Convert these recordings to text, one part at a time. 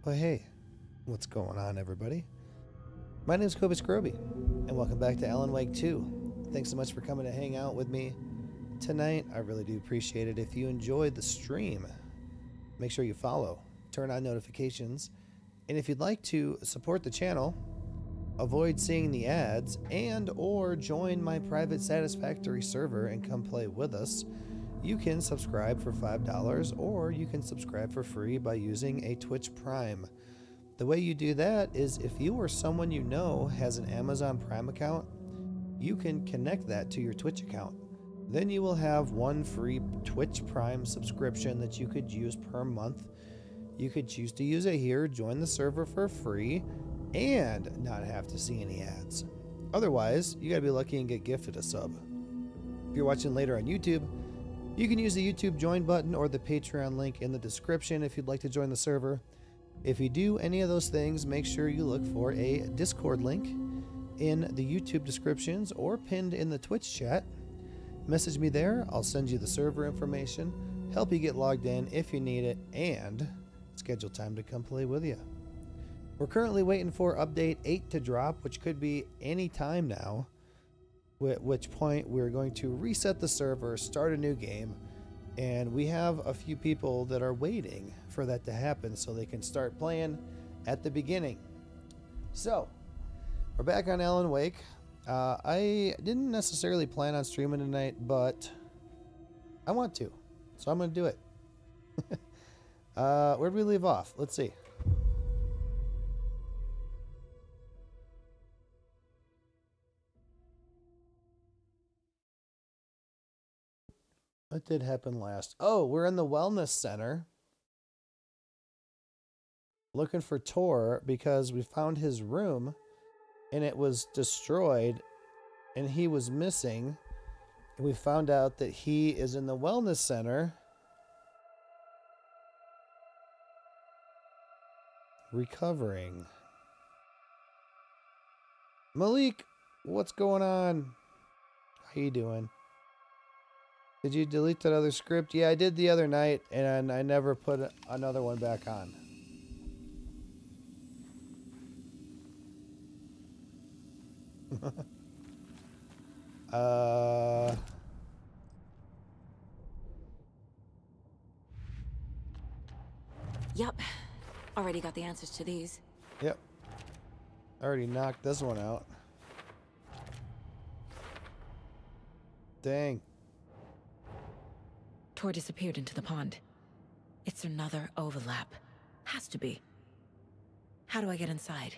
But hey, what's going on, everybody? My name is Kobe Scroby, and welcome back to Alan Wake 2. Thanks so much for coming to hang out with me tonight. I really do appreciate it. If you enjoyed the stream, make sure you follow, turn on notifications, and if you'd like to support the channel, avoid seeing the ads, and or join my private Satisfactory server and come play with us, you can subscribe for $5, or you can subscribe for free by using a Twitch Prime. The way you do that is if you or someone you know has an Amazon Prime account, you can connect that to your Twitch account. Then you will have one free Twitch Prime subscription that you could use per month. You could choose to use it here, join the server for free, and not have to see any ads. Otherwise, you gotta be lucky and get gifted a sub. If you're watching later on YouTube, you can use the YouTube join button or the Patreon link in the description if you'd like to join the server. If you do any of those things, make sure you look for a Discord link in the YouTube descriptions or pinned in the Twitch chat. Message me there, I'll send you the server information, help you get logged in if you need it, and schedule time to come play with you. We're currently waiting for update 8 to drop, which could be any time now, at which point we're going to reset the server, start a new game, and we have a few people that are waiting for that to happen so they can start playing at the beginning. So, we're back on Alan Wake. I didn't necessarily plan on streaming tonight, but I want to, so I'm going to do it. Where'd we leave off? Let's see. What did happen last? Oh, we're in the wellness center looking for Tor because we found his room and it was destroyed and he was missing. And we found out that he is in the wellness center recovering. Malik, what's going on? How you doing? Did you delete that other script? Yeah, I did the other night, and I never put another one back on. Yep. Already got the answers to these. Yep. I already knocked this one out. Dang. Tor disappeared into the pond. It's another overlap. Has to be. How do I get inside?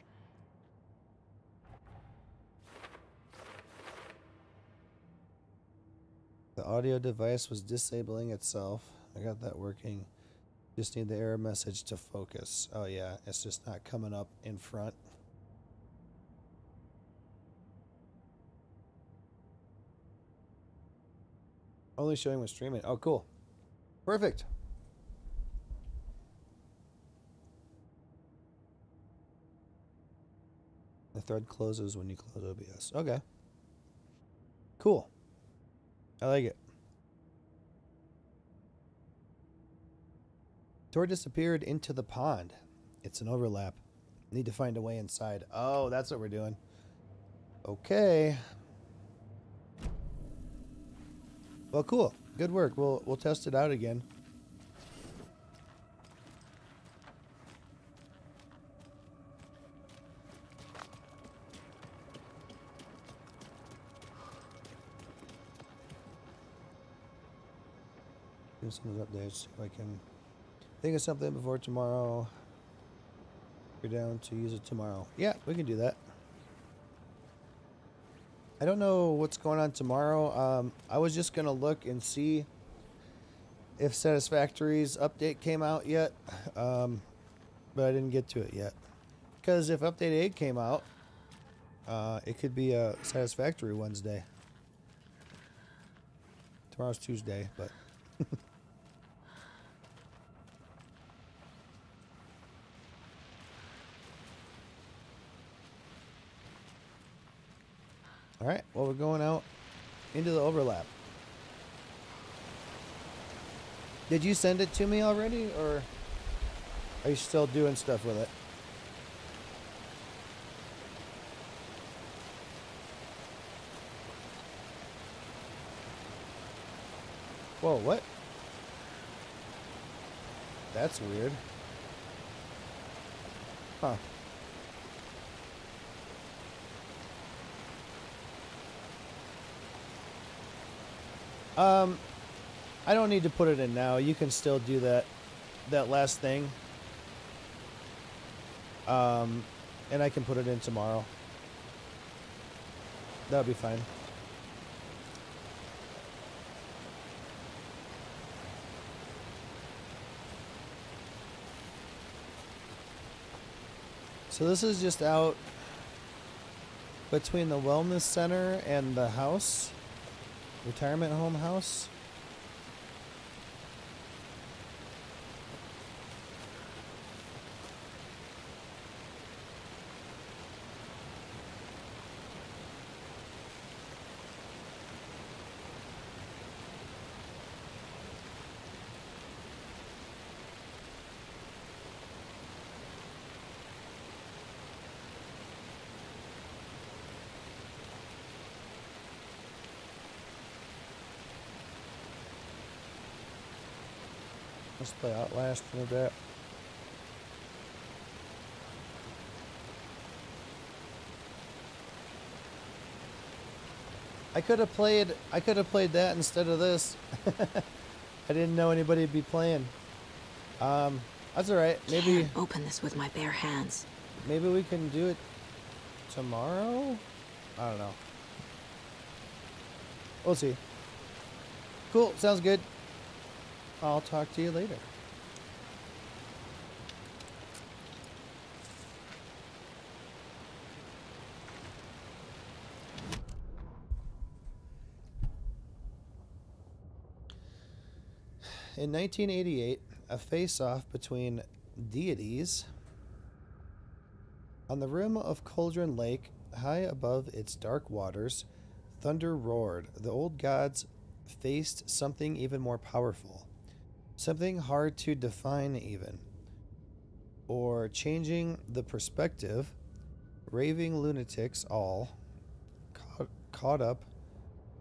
The audio device was disabling itself. I got that working. Just need the error message to focus. Oh yeah, it's just not coming up in front. Only showing when streaming. Oh, cool. Perfect. The thread closes when you close OBS. Okay. Cool. I like it. Tor disappeared into the pond. It's an overlap. Need to find a way inside. Oh, that's what we're doing. Okay. Well, cool. Good work. We'll test it out again. Do some of those updates. If I can think of something before tomorrow. We're down to use it tomorrow. Yeah, we can do that. I don't know what's going on tomorrow. I was just going to look and see if Satisfactory's update came out yet, but I didn't get to it yet. Because if Update 8 came out, it could be a Satisfactory Wednesday. Tomorrow's Tuesday, but... Alright, well, we're going out into the overlap. Did you send it to me already, or? Are you still doing stuff with it? Whoa, what? That's weird. Huh. I don't need to put it in now. You can still do that last thing. And I can put it in tomorrow. That'll be fine. So this is just out between the wellness center and the house, retirement home house. Let's play Outlast for a bit. I could have played that instead of this. I didn't know anybody would be playing. That's alright. Maybe Can't open this with my bare hands. Maybe we can do it tomorrow? I don't know. We'll see. Cool, sounds good. I'll talk to you later. In 1988, a face-off between deities on the rim of Cauldron Lake, high above its dark waters, thunder roared. The old gods faced something even more powerful. Something hard to define even. Or changing the perspective, raving lunatics all caught up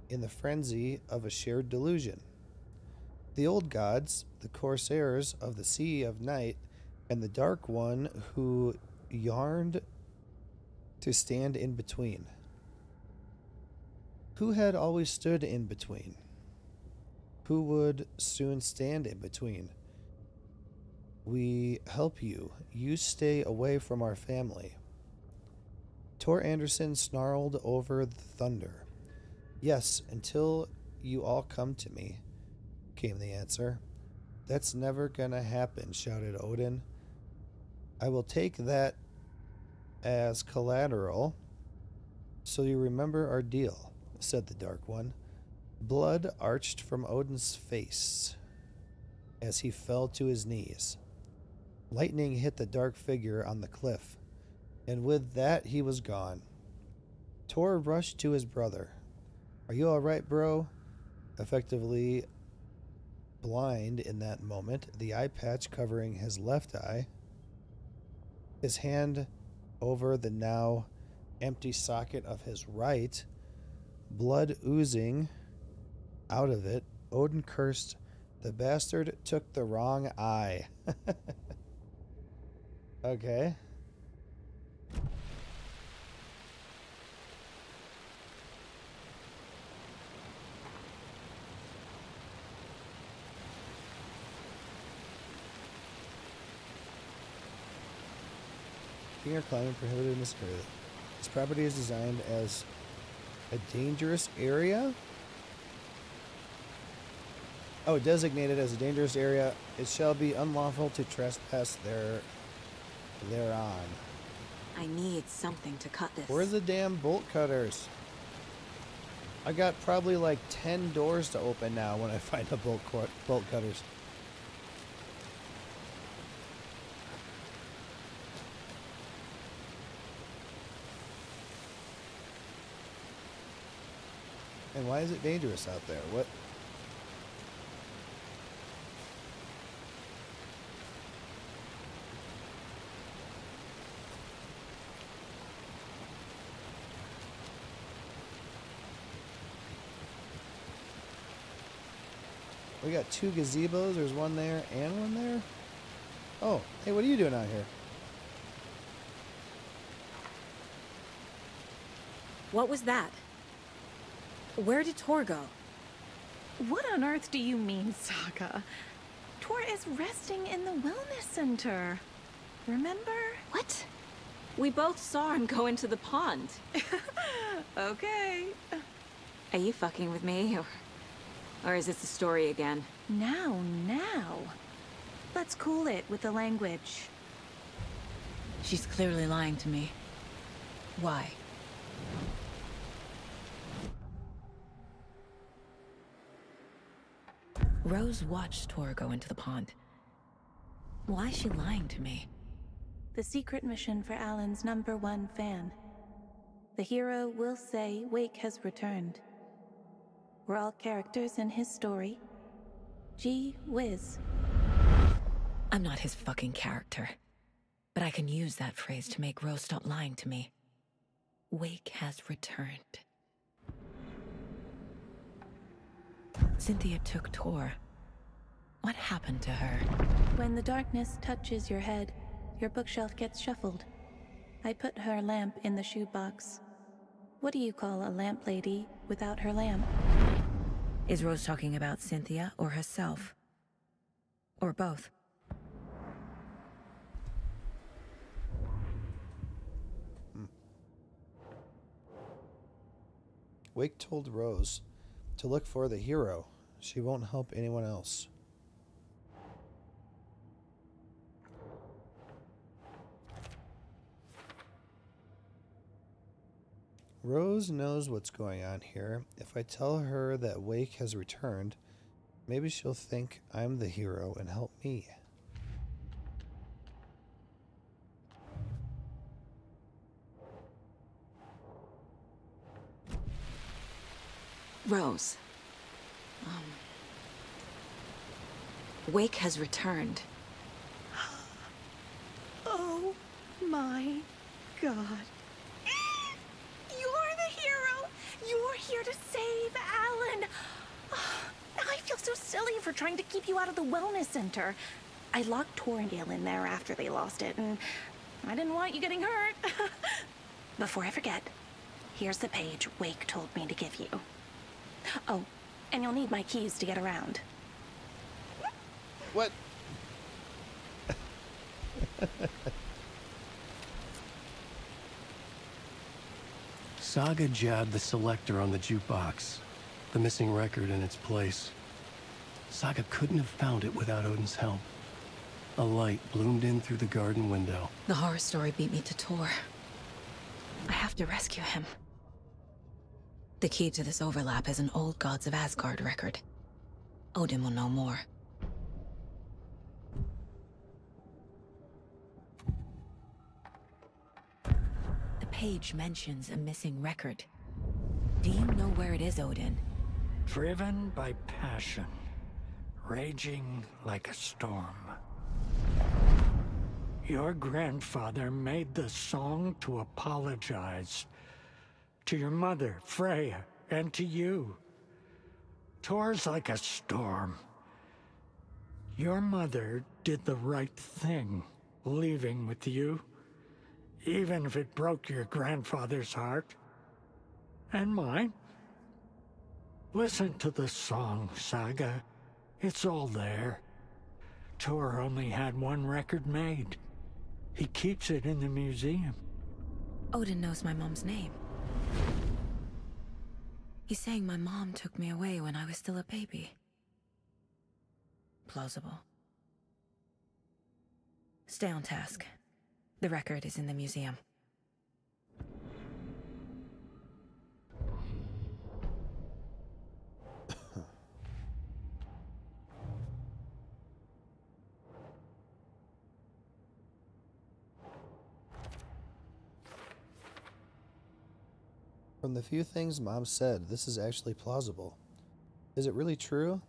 in the frenzy of a shared delusion. The old gods, the corsairs of the Sea of Night, and the Dark One who yearned to stand in between. Who had always stood in between? Who would soon stand in between? We help you. You stay away from our family. Tor Anderson snarled over the thunder. Yes, until you all come to me, came the answer. That's never gonna happen, shouted Odin. I will take that as collateral, so you remember our deal, said the Dark One. Blood arched from Odin's face as he fell to his knees. Lightning hit the dark figure on the cliff, and with that he was gone. Tor rushed to his brother. Are you all right, bro? Effectively blind in that moment, the eye patch covering his left eye, his hand over the now empty socket of his right, blood oozing out of it, Odin cursed, the bastard took the wrong eye. Okay. Skiing or climbing prohibited in this area. This property is designed as a dangerous area. Oh, designated as a dangerous area. It shall be unlawful to trespass thereon. I need something to cut this. Where's the damn bolt cutters? I got probably like 10 doors to open now when I find the bolt cutters. And why is it dangerous out there? What? We got 2 gazebos. There's one there and one there. Oh, hey, what are you doing out here? What was that? Where did Tor go? What on earth do you mean, Saga? Tor is resting in the wellness center. Remember? What? We both saw him go into the pond. Okay. Are you fucking with me, or is this a story again? Now. Let's cool it with the language. She's clearly lying to me. Why? Rose watched Tor go into the pond. Why is she lying to me? The secret mission for Alan's #1 fan. The hero will say Wake has returned. We're all characters in his story. Gee whiz. I'm not his fucking character. But I can use that phrase to make Rose stop lying to me. Wake has returned. Cynthia took Tor. What happened to her? When the darkness touches your head, your bookshelf gets shuffled. I put her lamp in the shoebox. What do you call a lamp lady without her lamp? Is Rose talking about Cynthia or herself? Or both? Wake told Rose to look for the hero. She won't help anyone else. Rose knows what's going on here. If I tell her that Wake has returned, maybe she'll think I'm the hero and help me. Rose. Wake has returned. Oh my God. You're the hero! You're here to save Alan! I feel so silly for trying to keep you out of the wellness center. I locked Tor and Gale in there after they lost it, and I didn't want you getting hurt. Before I forget, here's the page Wake told me to give you. Oh, and you'll need my keys to get around. What? Saga jabbed the selector on the jukebox, the missing record in its place. Saga couldn't have found it without Odin's help. A light bloomed in through the garden window. The horror story beat me to Tor. I have to rescue him. The key to this overlap is an old Gods of Asgard record. Odin will know more. The page mentions a missing record. Do you know where it is, Odin? Driven by passion, raging like a storm. Your grandfather made the song to apologize to your mother, Freya, and to you. Tor's like a storm. Your mother did the right thing, leaving with you, even if it broke your grandfather's heart. And mine. Listen to the song, Saga. It's all there. Tor only had one record made. He keeps it in the museum. Odin knows my mom's name. He's saying my mom took me away when I was still a baby. Plausible. Stay on task. The record is in the museum. From the few things Mom said, this is actually plausible. Is it really true?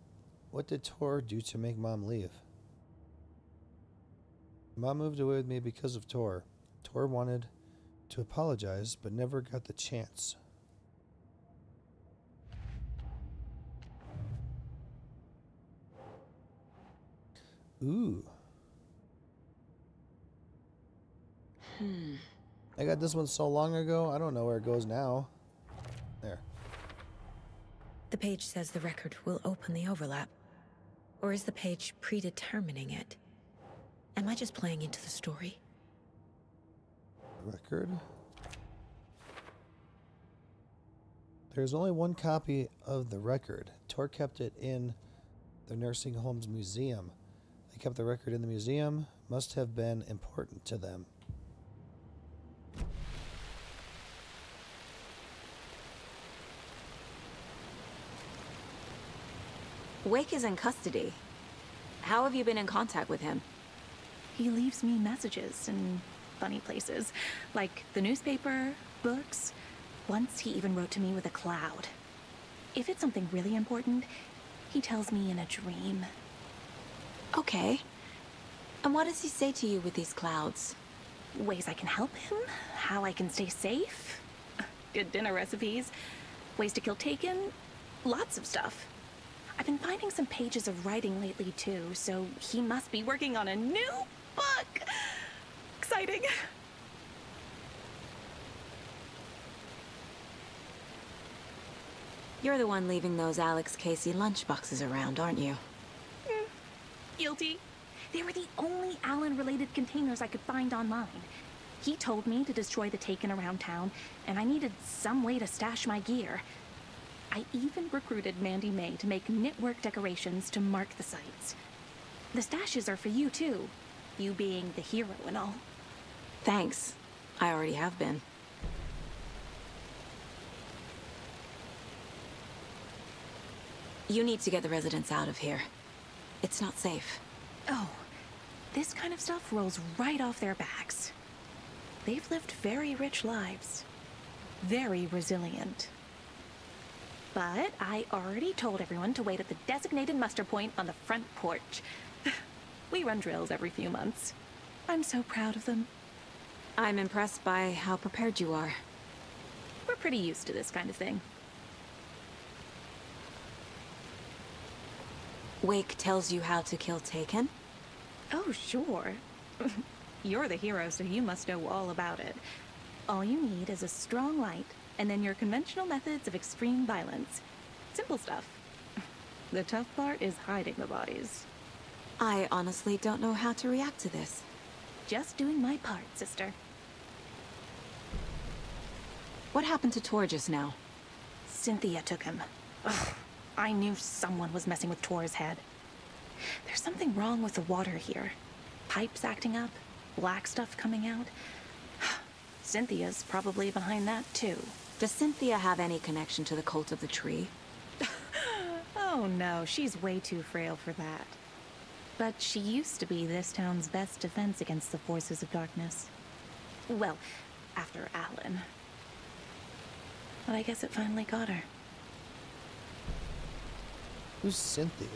What did Tor do to make Mom leave? Mom moved away with me because of Tor. Tor wanted to apologize, but never got the chance. Ooh. I got this one so long ago, I don't know where it goes now. There. The page says the record will open the overlap. Or is the page predetermining it? Am I just playing into the story? Record. There's only one copy of the record. Tor kept it in the nursing home's museum. They kept the record in the museum. Must have been important to them. Wake is in custody. How have you been in contact with him? He leaves me messages in funny places, like the newspaper, books. Once he even wrote to me with a cloud. If it's something really important, he tells me in a dream. Okay. And what does he say to you with these clouds? Ways I can help him, how I can stay safe, good dinner recipes, ways to kill Taken, lots of stuff. I've been finding some pages of writing lately too, so he must be working on a new book. Exciting. You're the one leaving those Alex Casey lunchboxes around, aren't you? Guilty. They were the only Alan-related containers I could find online. He told me to destroy the Taken around town, and I needed some way to stash my gear. I even recruited Mandy May to make knitwork decorations to mark the sites. The stashes are for you, too. You being the hero and all. Thanks. I already have been. You need to get the residents out of here. It's not safe. Oh, this kind of stuff rolls right off their backs. They've lived very rich lives. Very resilient. But I already told everyone to wait at the designated muster point on the front porch. We run drills every few months. I'm so proud of them. I'm impressed by how prepared you are. We're pretty used to this kind of thing. Wake tells you how to kill Taken? Oh, sure. You're the hero, so you must know all about it. All you need is a strong light, and then your conventional methods of extreme violence. Simple stuff. The tough part is hiding the bodies. I honestly don't know how to react to this. Just doing my part, sister. What happened to Tor just now? Cynthia took him. Ugh, I knew someone was messing with Tor's head. There's something wrong with the water here. Pipes acting up, black stuff coming out. Cynthia's probably behind that, too. Does Cynthia have any connection to the cult of the tree? Oh no, she's way too frail for that. But she used to be this town's best defense against the forces of darkness. Well, after Alan. But I guess it finally got her. Who's Cynthia?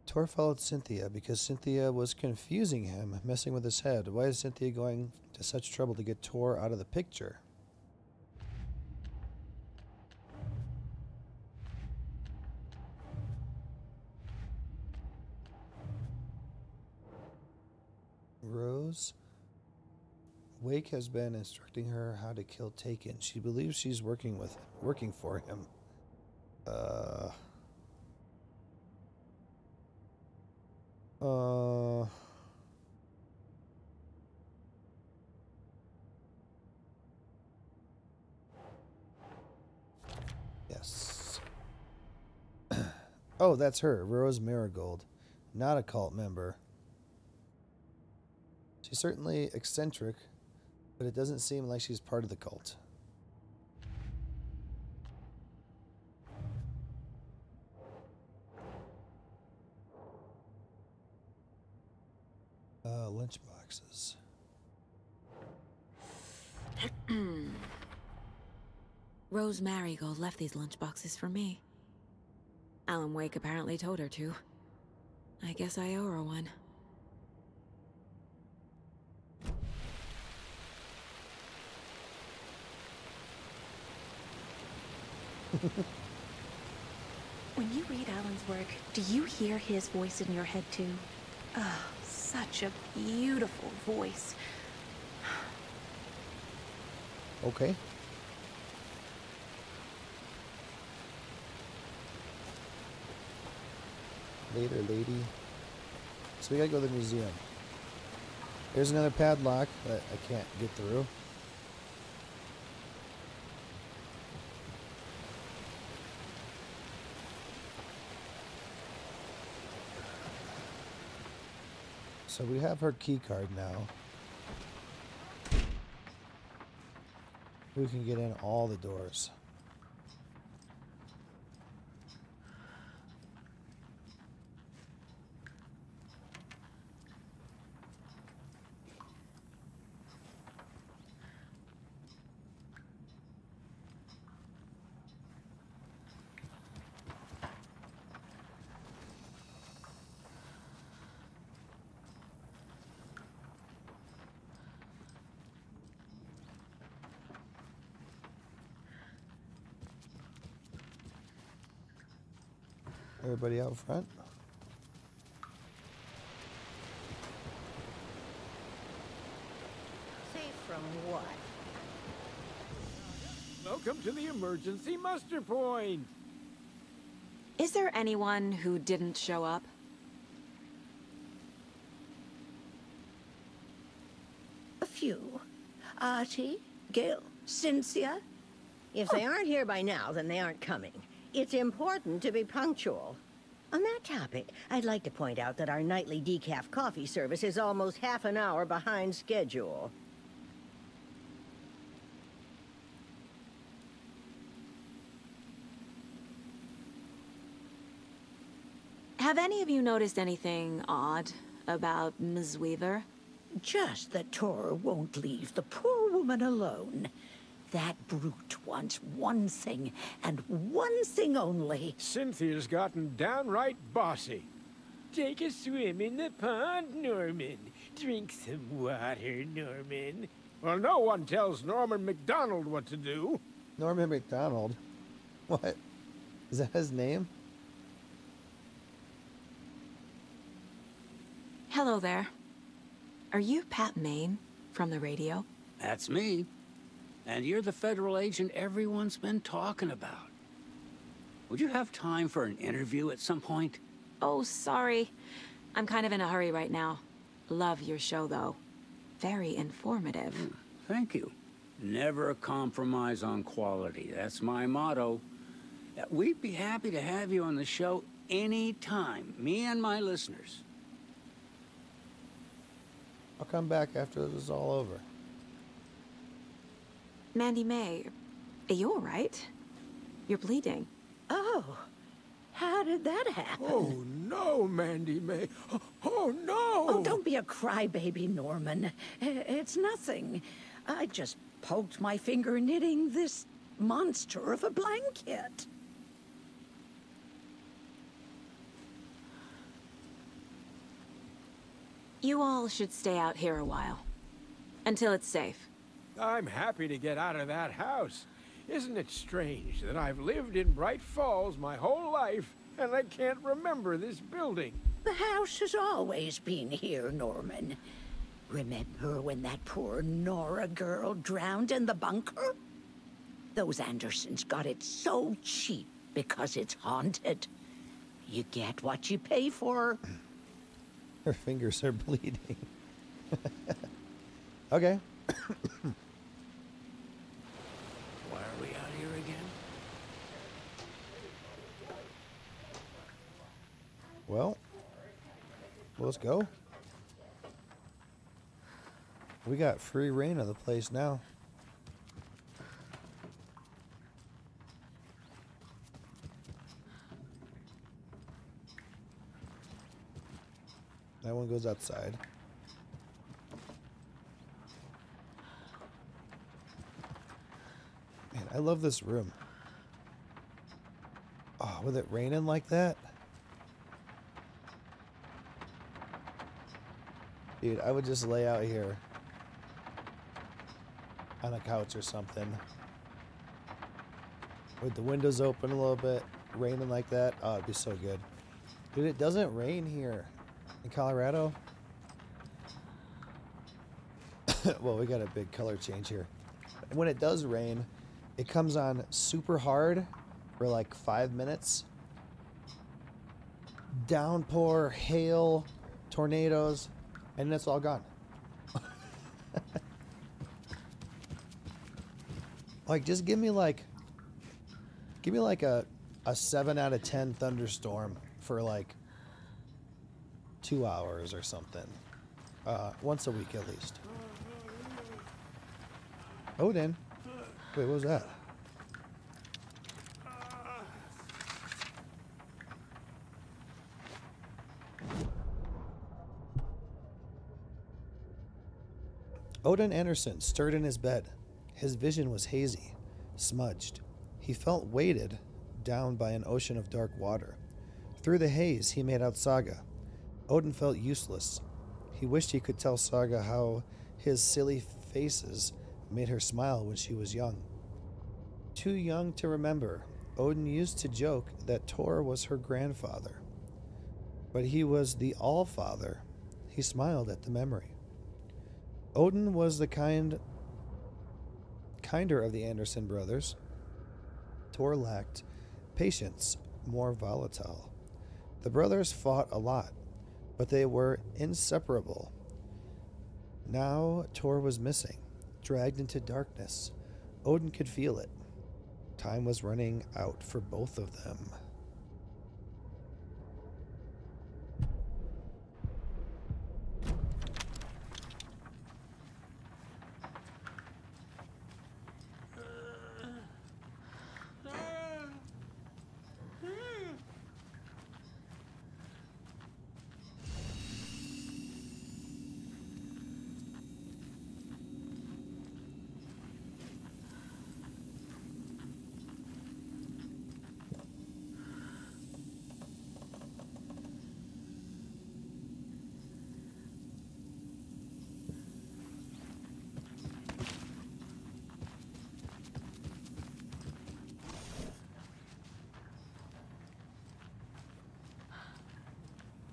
Tor followed Cynthia because Cynthia was confusing him, messing with his head. Why is Cynthia going to such trouble to get Tor out of the picture? Rose? Wake has been instructing her how to kill Taken. She believes she's working for him. Yes. Oh, that's her, Rose Marigold. Not a cult member. She's certainly eccentric, but it doesn't seem like she's part of the cult. Lunch boxes. Rose Marigold left these lunchboxes for me. Alan Wake apparently told her to. I guess I owe her one. When you read Alan's work, do you hear his voice in your head too? Oh, such a beautiful voice. Okay. Later, lady. So we gotta go to the museum. There's another padlock that I can't get through. So we have her key card now. We can get in all the doors. Everybody out front. Safe from what? Welcome to the emergency muster point. Is there anyone who didn't show up? A few. Artie, Gil, Cynthia. If they aren't here by now, then they aren't coming. It's important to be punctual. On that topic, I'd like to point out that our nightly decaf coffee service is almost half an hour behind schedule. Have any of you noticed anything odd about Ms. Weaver? Just that Tor won't leave the poor woman alone. That brute wants one thing, and one thing only. Cynthia's gotten downright bossy. Take a swim in the pond, Norman. Drink some water, Norman. Well, no one tells Norman McDonald what to do. Norman McDonald? What? Is that his name? Hello there. Are you Pat Maine from the radio? That's me. And you're the federal agent everyone's been talking about. Would you have time for an interview at some point? Oh, sorry. I'm kind of in a hurry right now. Love your show, though. Very informative. Thank you. Never compromise on quality. That's my motto. We'd be happy to have you on the show anytime, me and my listeners. I'll come back after this is all over. Mandy May, are you all right? You're bleeding. Oh, how did that happen? Oh, no, Mandy May. Oh, no! Oh, don't be a crybaby, Norman. It's nothing. I just poked my finger knitting this monster of a blanket. You all should stay out here a while. Until it's safe. I'm happy to get out of that house. Isn't it strange that I've lived in Bright Falls my whole life and I can't remember this building? The house has always been here, Norman. Remember when that poor Nora girl drowned in the bunker? Those Andersons got it so cheap because it's haunted. You get what you pay for. Her fingers are bleeding. Okay. Why are we out here again? Well, let's go. We got free reign of the place now. That one goes outside. Man, I love this room. Oh, with it raining like that? Dude, I would just lay out here on a couch or something. with the windows open a little bit, raining like that. Oh, it'd be so good. Dude, it doesn't rain here in Colorado. Well, we got a big color change here. When it does rain, it comes on super hard for like 5 minutes. Downpour, hail, tornadoes, and then it's all gone. Like, just give me like a 7 out of 10 thunderstorm for like 2 hours or something. Once a week at least. Odin? Wait, what was that? Odin Anderson stirred in his bed. His vision was hazy, smudged. He felt weighted down by an ocean of dark water. Through the haze, he made out Saga. Odin felt useless. He wished he could tell Saga how his silly faces made her smile when she was young. Too young to remember, Odin used to joke that Tor was her grandfather. But he was the All-Father. He smiled at the memory. Odin was the kinder of the Anderson brothers. Tor lacked patience, more volatile. The brothers fought a lot, but they were inseparable. Now Tor was missing, dragged into darkness. Odin could feel it. Time was running out for both of them.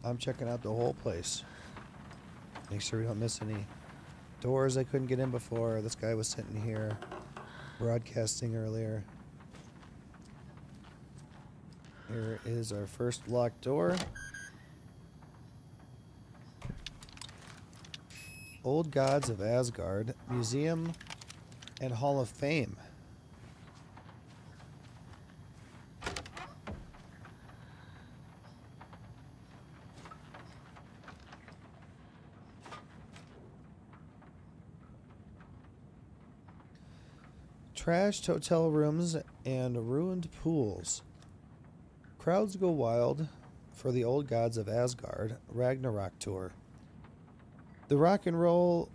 I'm checking out the whole place. Make sure we don't miss any doors I couldn't get in before. This guy was sitting here broadcasting earlier. Here is our first locked door. Old Gods of Asgard Museum and Hall of Fame. Trashed hotel rooms and ruined pools. Crowds go wild for the Old Gods of Asgard Ragnarok tour. The rock and roll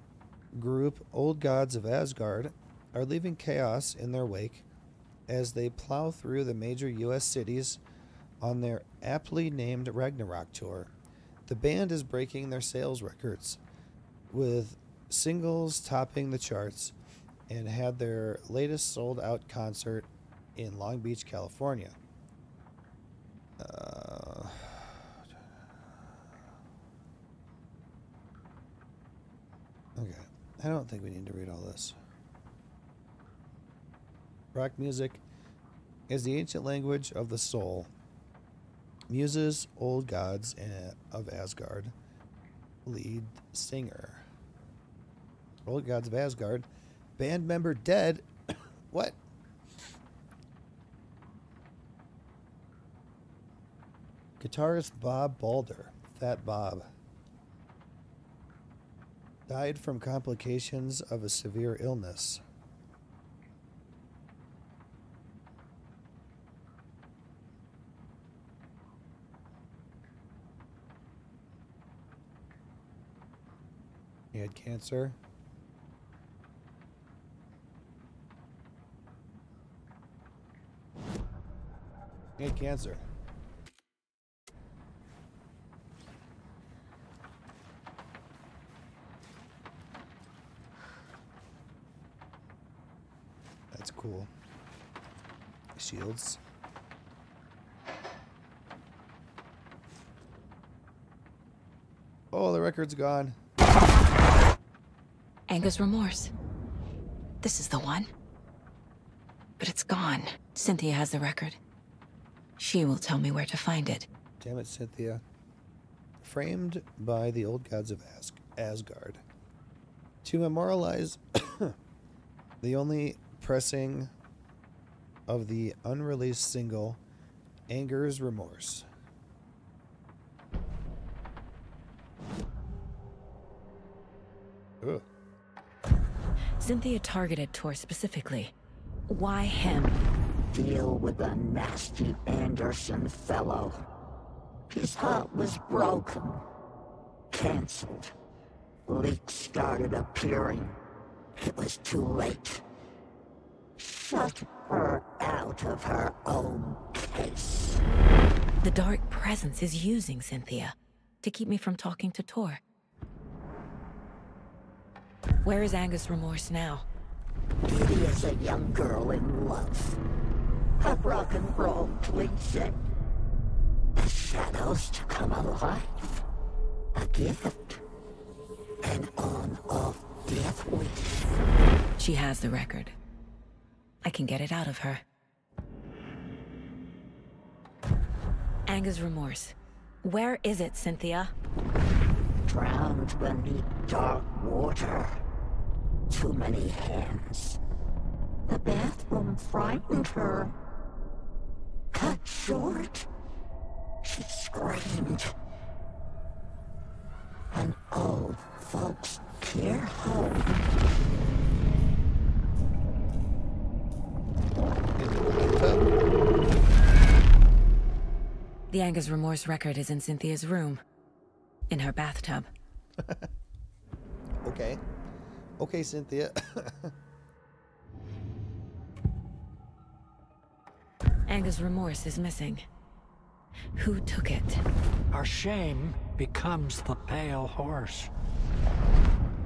group Old Gods of Asgard are leaving chaos in their wake as they plow through the major U.S. cities on their aptly named Ragnarok tour. The band is breaking their sales records, with singles topping the charts, and had their latest sold-out concert in Long Beach, California. Okay, I don't think we need to read all this. Rock music is the ancient language of the soul. Muses, Old Gods of Asgard, lead singer. Old Gods of Asgard, band member dead. What? Guitarist Bob Balder, Fat Bob, died from complications of a severe illness. He had cancer. He had cancer. That's cool. shields. Oh, the record's gone. Anger's Remorse. This is the one. But it's gone. Cynthia has the record. She will tell me where to find it. Damn it, Cynthia. Framed by the old gods of Asgard. To memorialize the only pressing of the unreleased single, Anger's Remorse. Ugh. Cynthia targeted Tor specifically. Why him? Deal with the nasty Anderson fellow. His heart was broken. Cancelled. Leaks started appearing. It was too late. Shut her out of her own case. The dark presence is using Cynthia to keep me from talking to Tor. Where is Anger's Remorse now? Kitty is a young girl in love. Her rock and roll pleads it. The shadows to come alive. A gift. An on-off death wish. She has the record. I can get it out of her. Anger's Remorse. Where is it, Cynthia? Drowned beneath dark water. Too many hands. The bathroom frightened her. Cut short. She screamed. An old folks' care home. The Anger's Remorse record is in Cynthia's room. In her bathtub. Okay. Okay, Cynthia. Anger's Remorse is missing. Who took it? Our shame becomes the pale horse.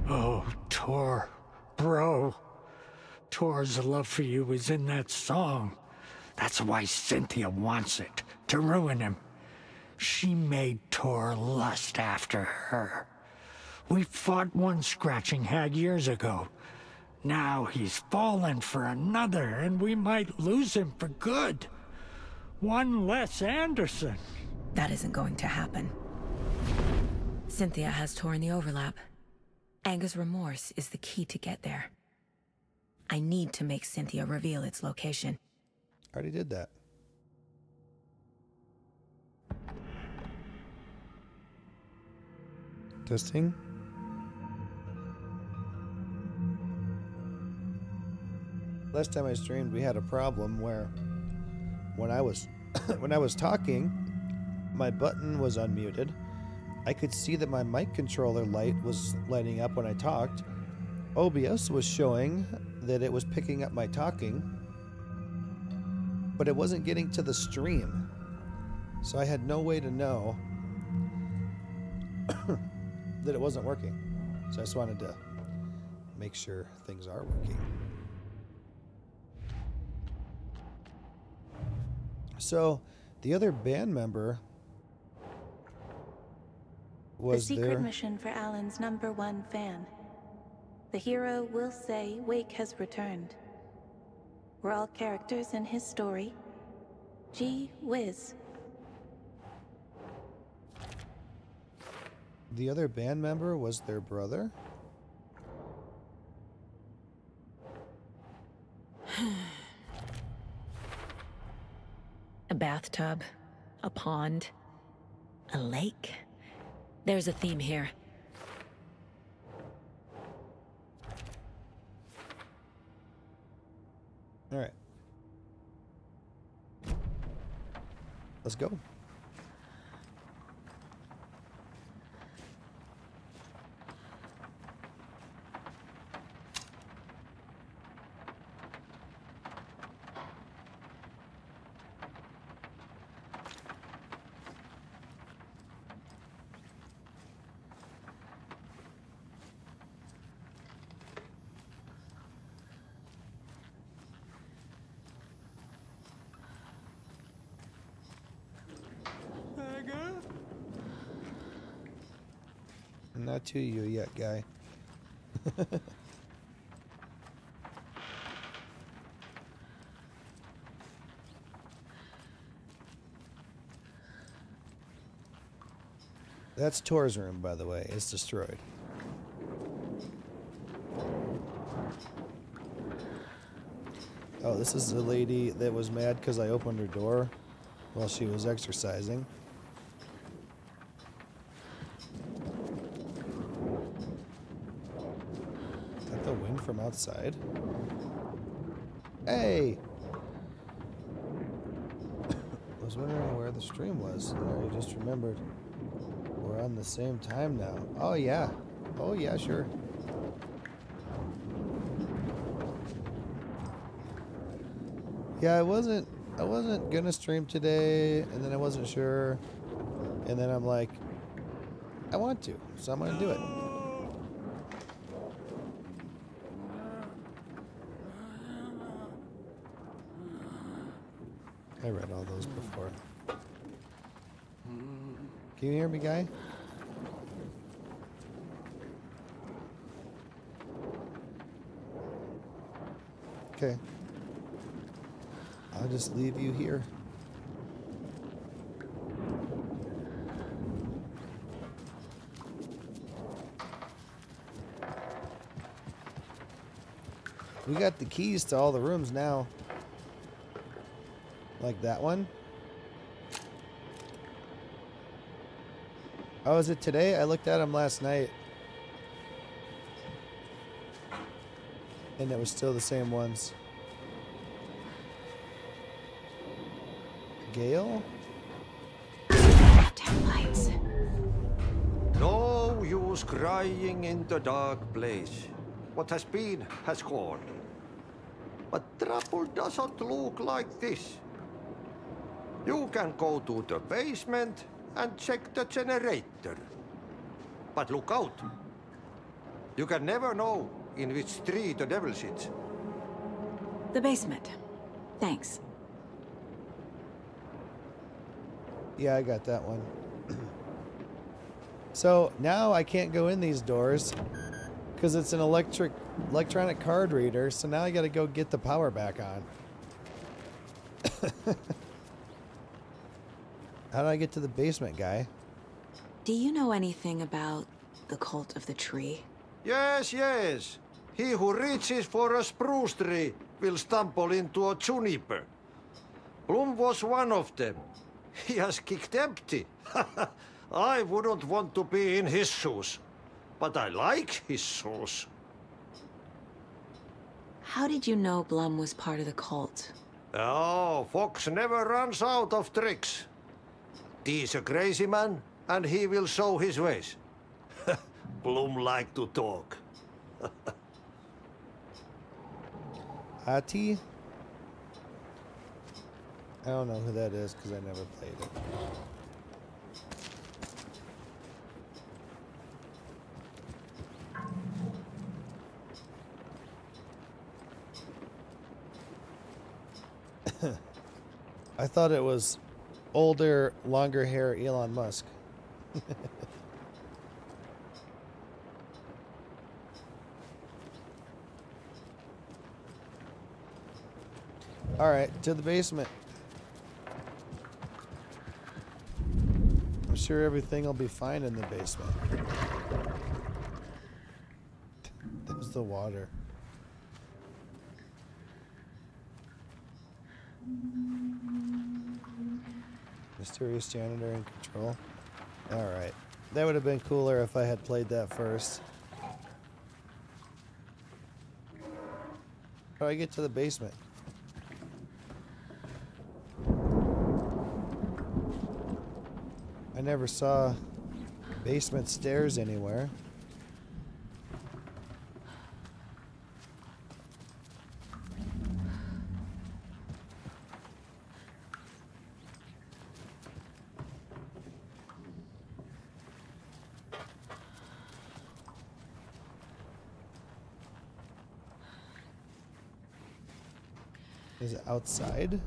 Oh, Tor. Bro. Tor's love for you is in that song. That's why Cynthia wants it, to ruin him. She made Tor lust after her. We fought one scratching hag years ago. Now he's fallen for another, and we might lose him for good. One less Anderson. That isn't going to happen. Cynthia has Tor in the overlap. Anger's Remorse is the key to get there. I need to make Cynthia reveal its location. Already did that. Testing. Last time I streamed, we had a problem where when I was talking, my button was unmuted. I could see that my mic controller light was lighting up when I talked. OBS was showing that it was picking up my talking, but it wasn't getting to the stream. So I had no way to know that it wasn't working. So I just wanted to make sure things are working. So the other band member was the secret there. mission for Alan's #1 fan. The hero will say Wake has returned. We're all characters in his story. Gee whiz. The other band member was their brother? A bathtub, a pond, a lake. There's a theme here. All right. Let's go. Not to you yet, guy. That's Tor's room, by the way. It's destroyed. Oh, this is the lady that was mad because I opened her door while she was exercising. Is that the wind from outside? Hey! I was wondering where the stream was. I just remembered. We're on the same time now. Oh, yeah. Oh, yeah, sure. Yeah, I wasn't gonna stream today, and then I wasn't sure, and then I'm like, I want to, so I'm gonna do it. I read all those before. Can you hear me, guy? Okay. I'll just leave you here. We got the keys to all the rooms now. Like that one. Oh, is it today? I looked at them last night. And it was still the same ones. Gale? Damn lights. No use crying in the dark place. What has been has gone. But trouble doesn't look like this. You can go to the basement and check the generator. But look out. You can never know in which tree the devil sits. The basement. Thanks. Yeah, I got that one. So now I can't go in these doors because it's an electronic card reader. So now I got to go get the power back on. How do I get to the basement, guy? Do you know anything about the cult of the tree? Yes, yes. He who reaches for a spruce tree will stumble into a juniper. Bloom was one of them. He has kicked empty. I wouldn't want to be in his shoes. But I like his shoes. How did you know Blum was part of the cult? Oh, Fox never runs out of tricks. He's a crazy man, and he will show his ways. Bloom like to talk. Ati? I don't know who that is because I never played it. I thought it was older, longer hair Elon Musk. All right, to the basement. I'm sure everything will be fine in the basement. There's the water. Mysterious janitor in control. Alright. That would have been cooler if I had played that first. How do I get to the basement? I never saw basement stairs anywhere. Is it outside?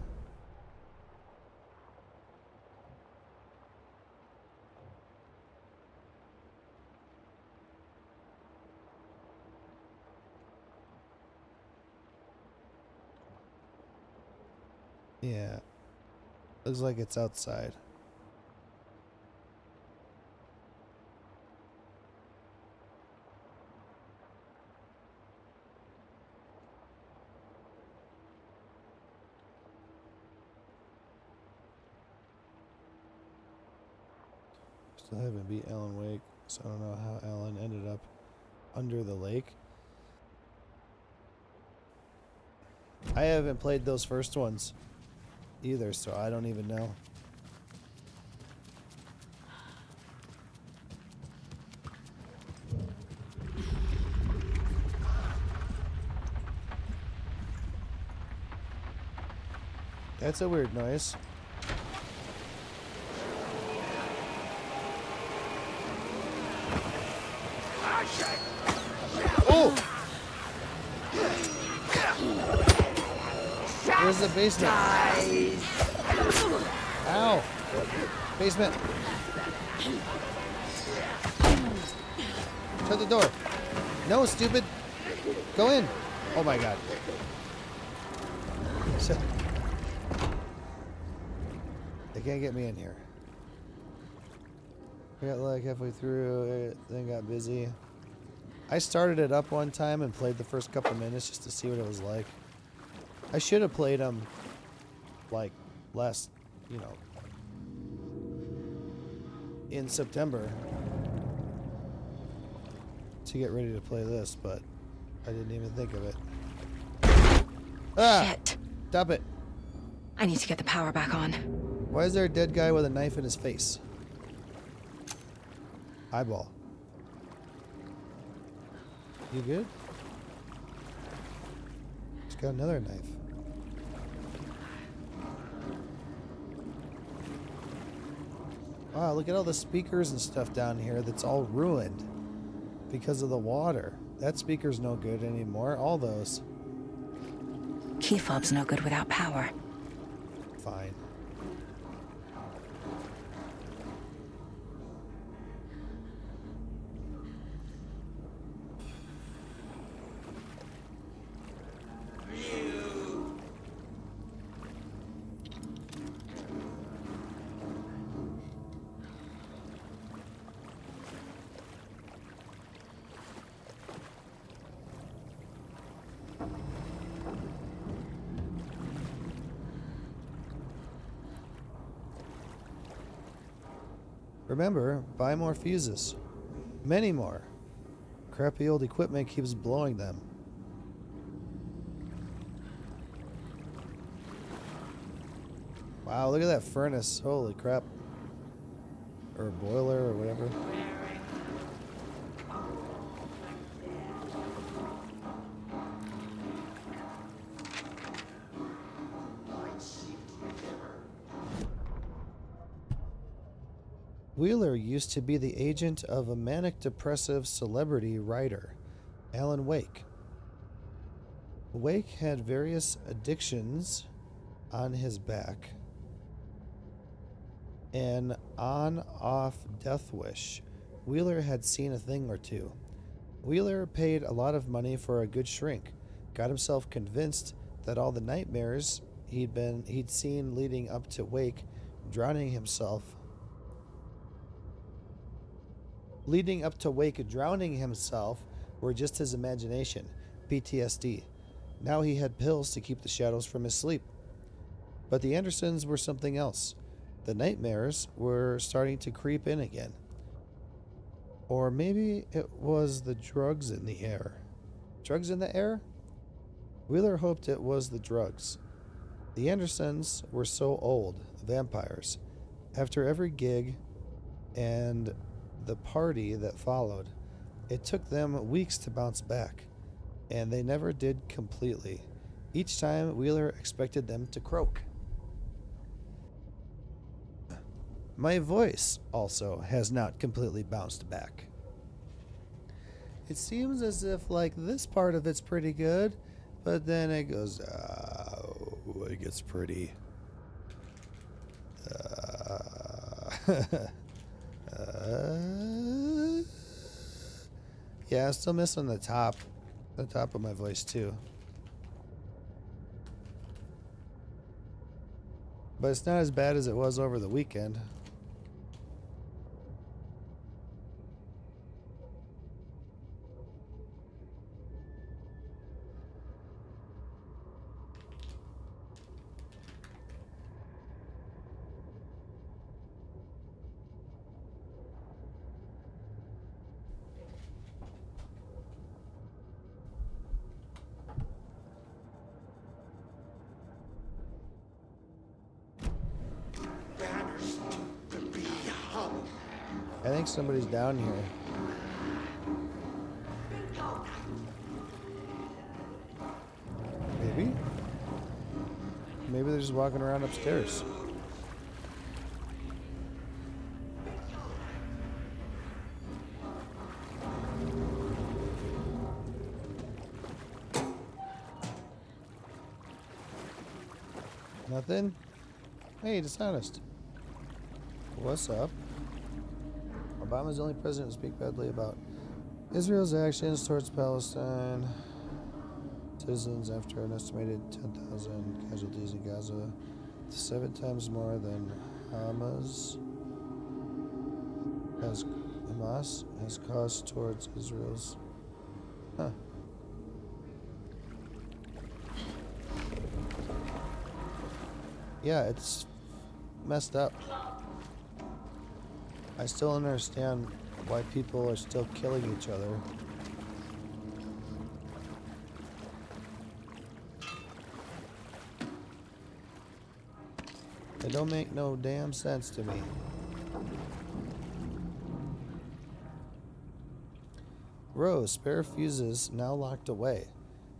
Yeah. Looks like it's outside. Still haven't beat Alan Wake, so I don't know how Alan ended up under the lake. I haven't played those first ones either, so I don't even know. That's a weird noise. Oh! Where's the basement? Ow! Basement. Shut the door. No, stupid. Go in. Oh my god. They can't get me in here. I got like halfway through it, then got busy. I started it up one time and played the first couple minutes just to see what it was like. I should have played them like last, you know, in September to get ready to play this, but I didn't even think of it. Ah! Shit. Stop it. I need to get the power back on. Why is there a dead guy with a knife in his face? Eyeball. You good? He's got another knife. Wow, look at all the speakers and stuff down here that's all ruined because of the water. That speaker's no good anymore. All those. Key fob's no good without power. Fine. Remember, buy more fuses. Many more. Crappy old equipment keeps blowing them. Wow, look at that furnace. Holy crap. Or boiler or whatever. Wheeler used to be the agent of a manic-depressive celebrity writer, Alan Wake. Wake had various addictions on his back. An on-off death wish. Wheeler had seen a thing or two. Wheeler paid a lot of money for a good shrink, got himself convinced that all the nightmares he'd seen leading up to Wake drowning himself were just his imagination, PTSD. Now he had pills to keep the shadows from his sleep. But the Andersons were something else. The nightmares were starting to creep in again. Or maybe it was the drugs in the air. Drugs in the air? Wheeler hoped it was the drugs. The Andersons were so old, vampires. After every gig and the party that followed, it took them weeks to bounce back, and they never did completely. Each time, Wheeler expected them to croak. My voice also has not completely bounced back. It seems as if, like, this part of it's pretty good, but then it goes, it gets pretty. Yeah, I'm still missing the top of my voice too. But it's not as bad as it was over the weekend. I think somebody's down here. Maybe? Maybe they're just walking around upstairs. Nothing? Hey, dishonest. What's up? Obama's the only president to speak badly about Israel's actions towards Palestine citizens after an estimated 10,000 casualties in Gaza, 7 times more than Hamas has caused towards Israel's. Huh. Yeah, it's messed up. I still don't understand why people are still killing each other. It don't make no damn sense to me. Rose, spare fuses now locked away.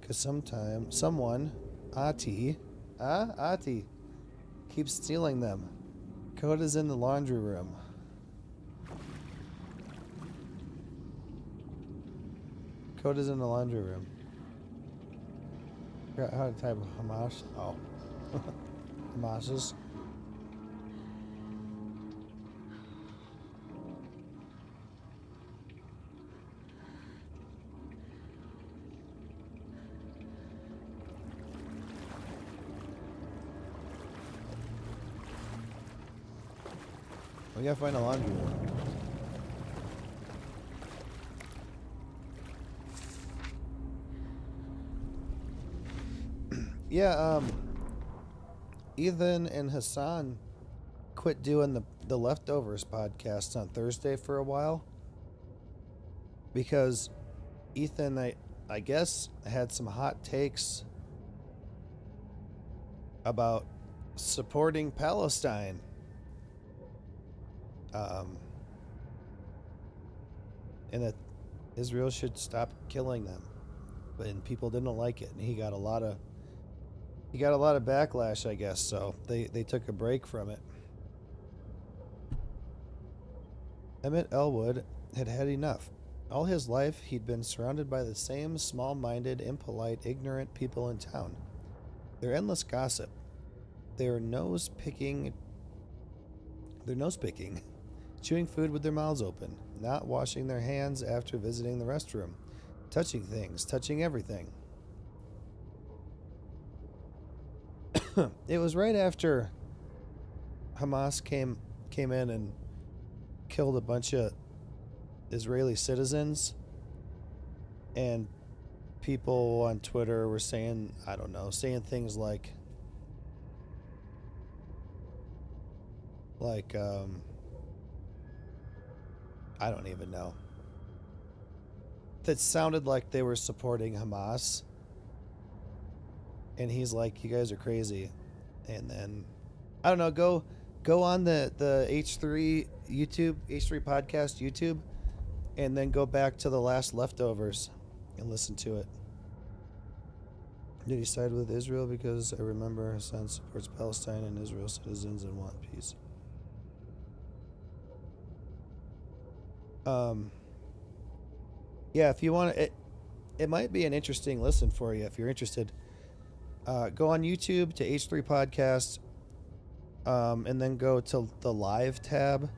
Cause someone, Ati, keeps stealing them. Code is in the laundry room. Code is in the laundry room. Forgot how to type Hamas. Oh. Hamas's. We gotta find a laundry room. Yeah, Ethan and Hassan quit doing the Leftovers podcast on Thursday for a while because Ethan, I guess, had some hot takes about supporting Palestine. And that Israel should stop killing them. And people didn't like it, and he got a lot of backlash, I guess, so they took a break from it. Emmett Elwood had had enough. All his life, he'd been surrounded by the same small-minded, impolite, ignorant people in town. Their endless gossip. Their nose-picking, chewing food with their mouths open, not washing their hands after visiting the restroom, touching things, touching everything. It was right after Hamas came in and killed a bunch of Israeli citizens, and people on Twitter were saying, I don't know, saying things like I don't even know. That sounded like they were supporting Hamas. And he's like, you guys are crazy. And then, I don't know, go on the H3 podcast YouTube, and then go back to the last Leftovers and listen to it. Did he side with Israel? Because I remember Hassan supports Palestine and Israel citizens and want peace. Yeah, if you want it might be an interesting listen for you if you're interested. Go on YouTube to H3 Podcast, and then go to the live tab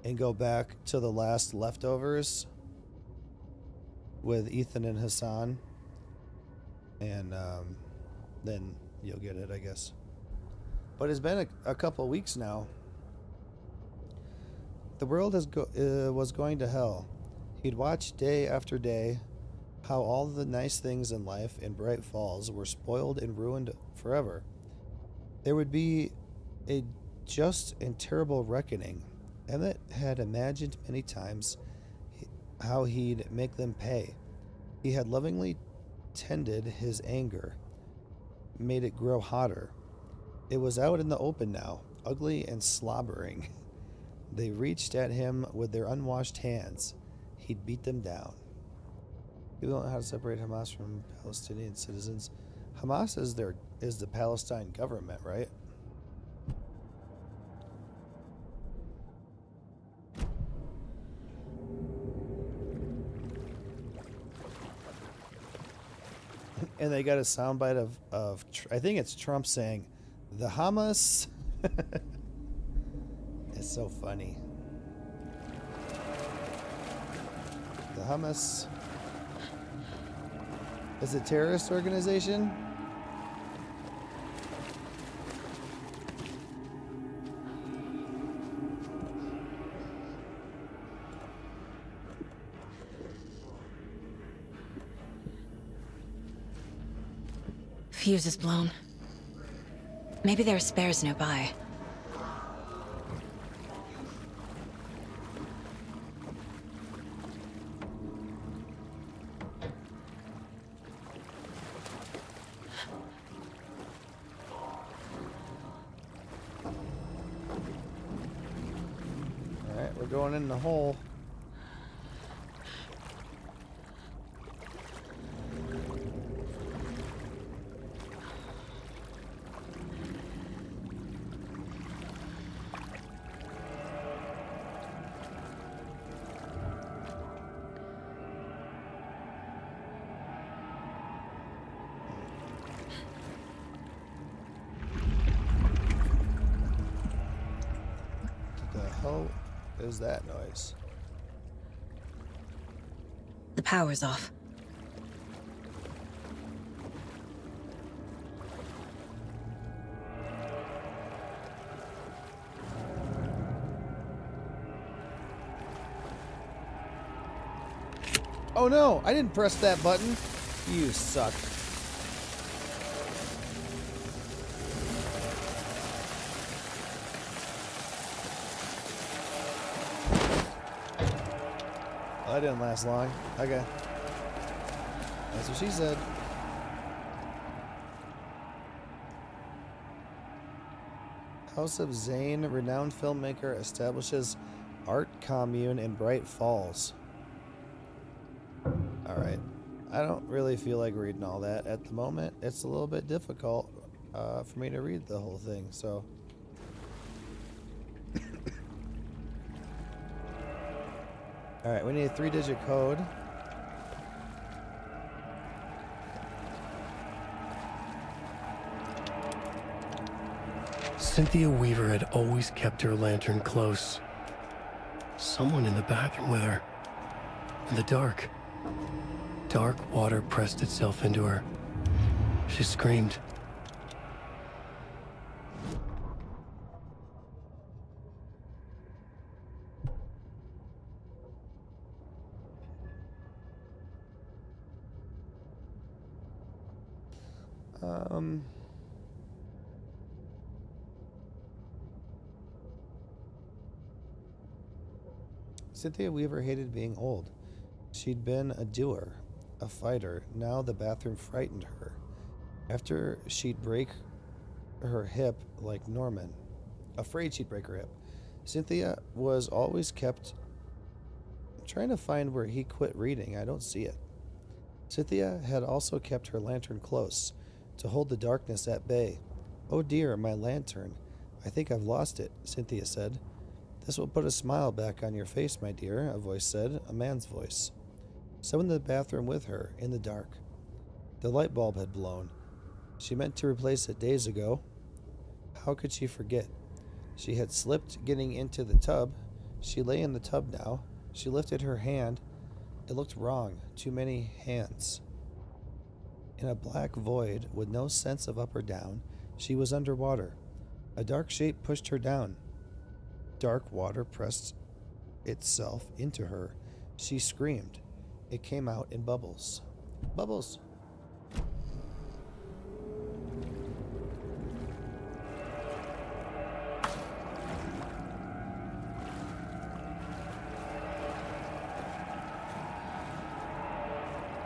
and go back to the last Leftovers with Ethan and Hassan, and then you'll get it, I guess. But it's been a couple of weeks now. The world was going to hell. He'd watched day after day how all the nice things in life in Bright Falls were spoiled and ruined forever. There would be a just and terrible reckoning. Emmett had imagined many times how he'd make them pay. He had lovingly tended his anger, made it grow hotter. It was out in the open now, ugly and slobbering. They reached at him with their unwashed hands. He'd beat them down. People don't know how to separate Hamas from Palestinian citizens. Hamas is the Palestine government, right? And they got a soundbite of I think it's Trump saying, "The Hamas." It's so funny. The Hamas is a terrorist organization. Fuse is blown. Maybe there are spares nearby. Alright, we're going in the hole. What is that noise? The power's off. Oh no, I didn't press that button. You suck. Well, that didn't last long. Okay. That's what she said. House of Zane, renowned filmmaker, establishes art commune in Bright Falls. Alright. I don't really feel like reading all that at the moment. It's a little bit difficult for me to read the whole thing, so... Alright, we need a 3-digit code. Cynthia Weaver had always kept her lantern close. Someone in the bathroom with her. In the dark. Dark water pressed itself into her. She screamed. Cynthia Weaver hated being old. She'd been a doer, a fighter. Now the bathroom frightened her. After she'd break her hip like Norman. Afraid she'd break her hip. Cynthia was always kept... I'm trying to find where he quit reading. I don't see it. Cynthia had also kept her lantern close, to hold the darkness at bay. "Oh dear, my lantern. I think I've lost it," Cynthia said. "This will put a smile back on your face, my dear," a voice said, a man's voice. Someone in the bathroom with her, in the dark. The light bulb had blown. She meant to replace it days ago. How could she forget? She had slipped getting into the tub. She lay in the tub now. She lifted her hand. It looked wrong. Too many hands. In a black void with no sense of up or down, she was underwater. A dark shape pushed her down. Dark water pressed itself into her. She screamed. It came out in bubbles. Bubbles.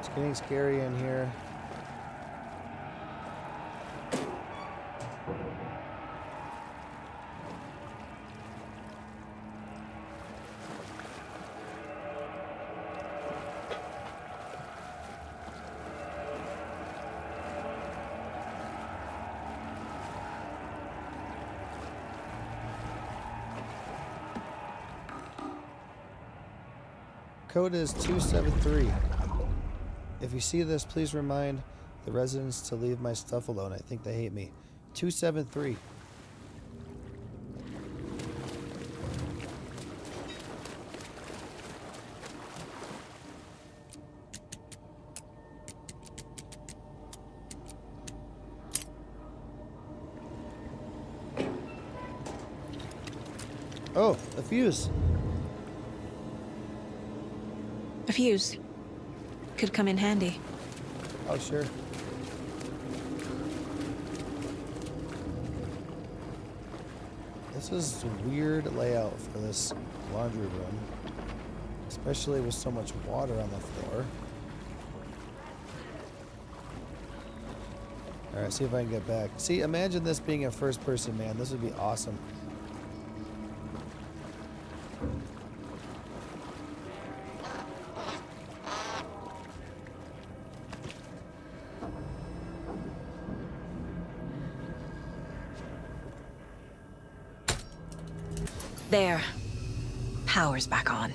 It's getting scary in here. Code is 273. If you see this, please remind the residents to leave my stuff alone. I think they hate me. 273. Oh, a fuse. A fuse. Could come in handy. Oh, sure. This is a weird layout for this laundry room, especially with so much water on the floor. Alright, see if I can get back. See, imagine this being a first person, man. This would be awesome. There. Power's back on.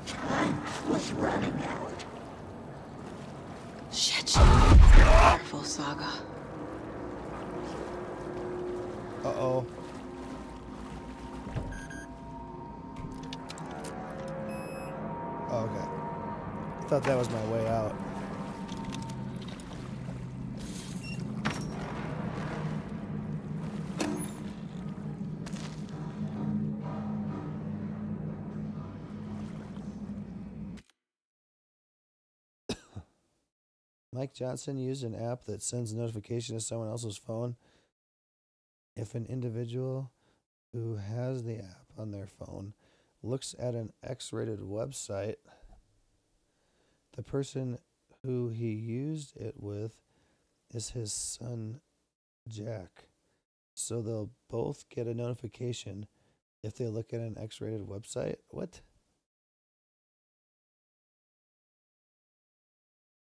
Time was running out. Shit. Careful, Saga. Uh-oh. Oh, okay. I thought that was my way out. Mike Johnson used an app that sends notification to someone else's phone. If an individual who has the app on their phone looks at an X-rated website, the person who he used it with is his son, Jack. So they'll both get a notification if they look at an X-rated website. What?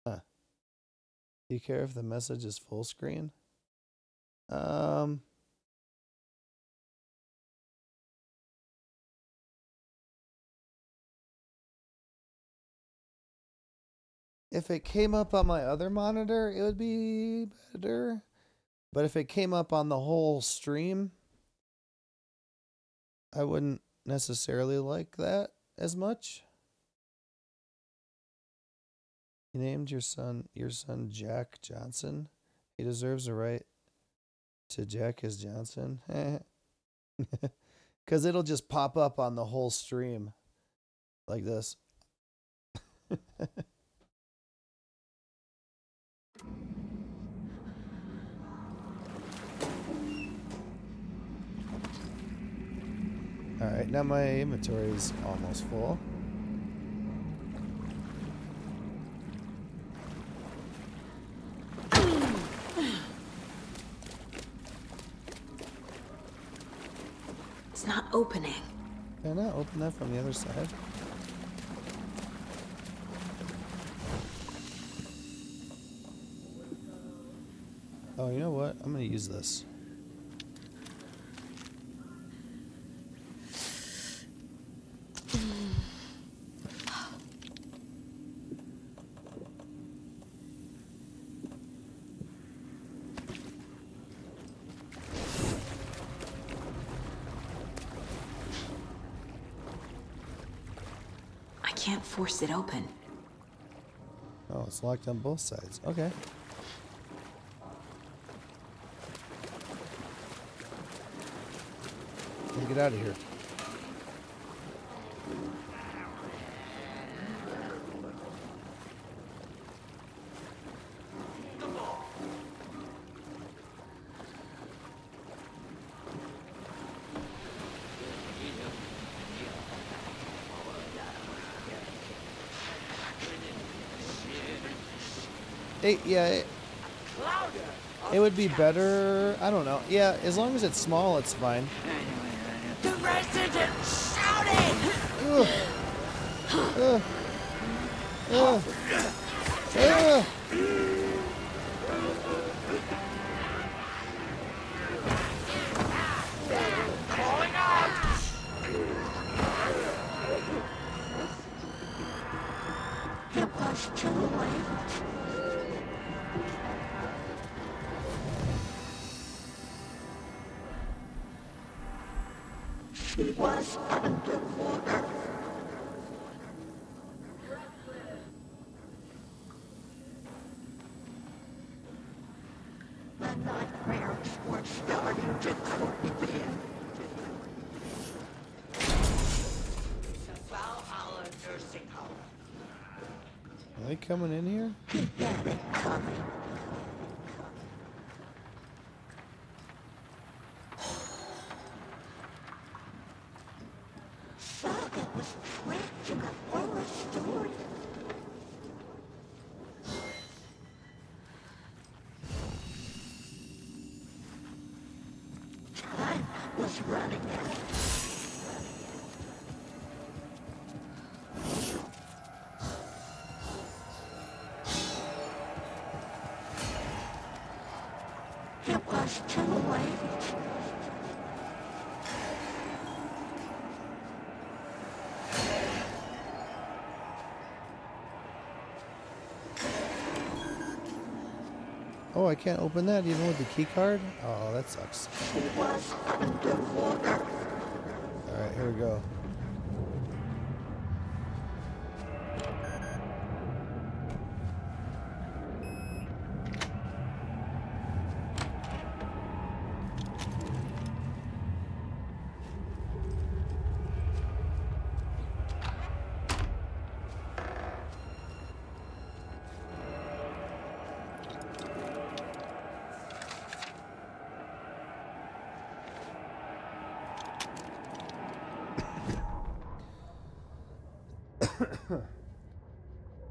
Huh. Do you care if the message is full screen? If it came up on my other monitor, it would be better. But if it came up on the whole stream, I wouldn't necessarily like that as much. You named your son Jack Johnson. He deserves a right to Jack his Johnson. Because it'll just pop up on the whole stream like this. Alright, now my inventory is almost full. It's not opening. Can I open that from the other side? Oh, you know what? I'm going to use this. can't force it open. Oh, it's locked on both sides. Okay. Let's get out of here. It would be better. I don't know. Yeah, as long as it's small, it's fine. The resident shouting! Calling out! It was too late. She was underwater. The nightmares were starting to creep in. The Valhalla nursing home. Are they coming in here? Get it coming. Saga was trapped in a horror story. Time was running out. It was too late. Oh, I can't open that even with the key card? Oh, that sucks. She was underwater. Alright, here we go.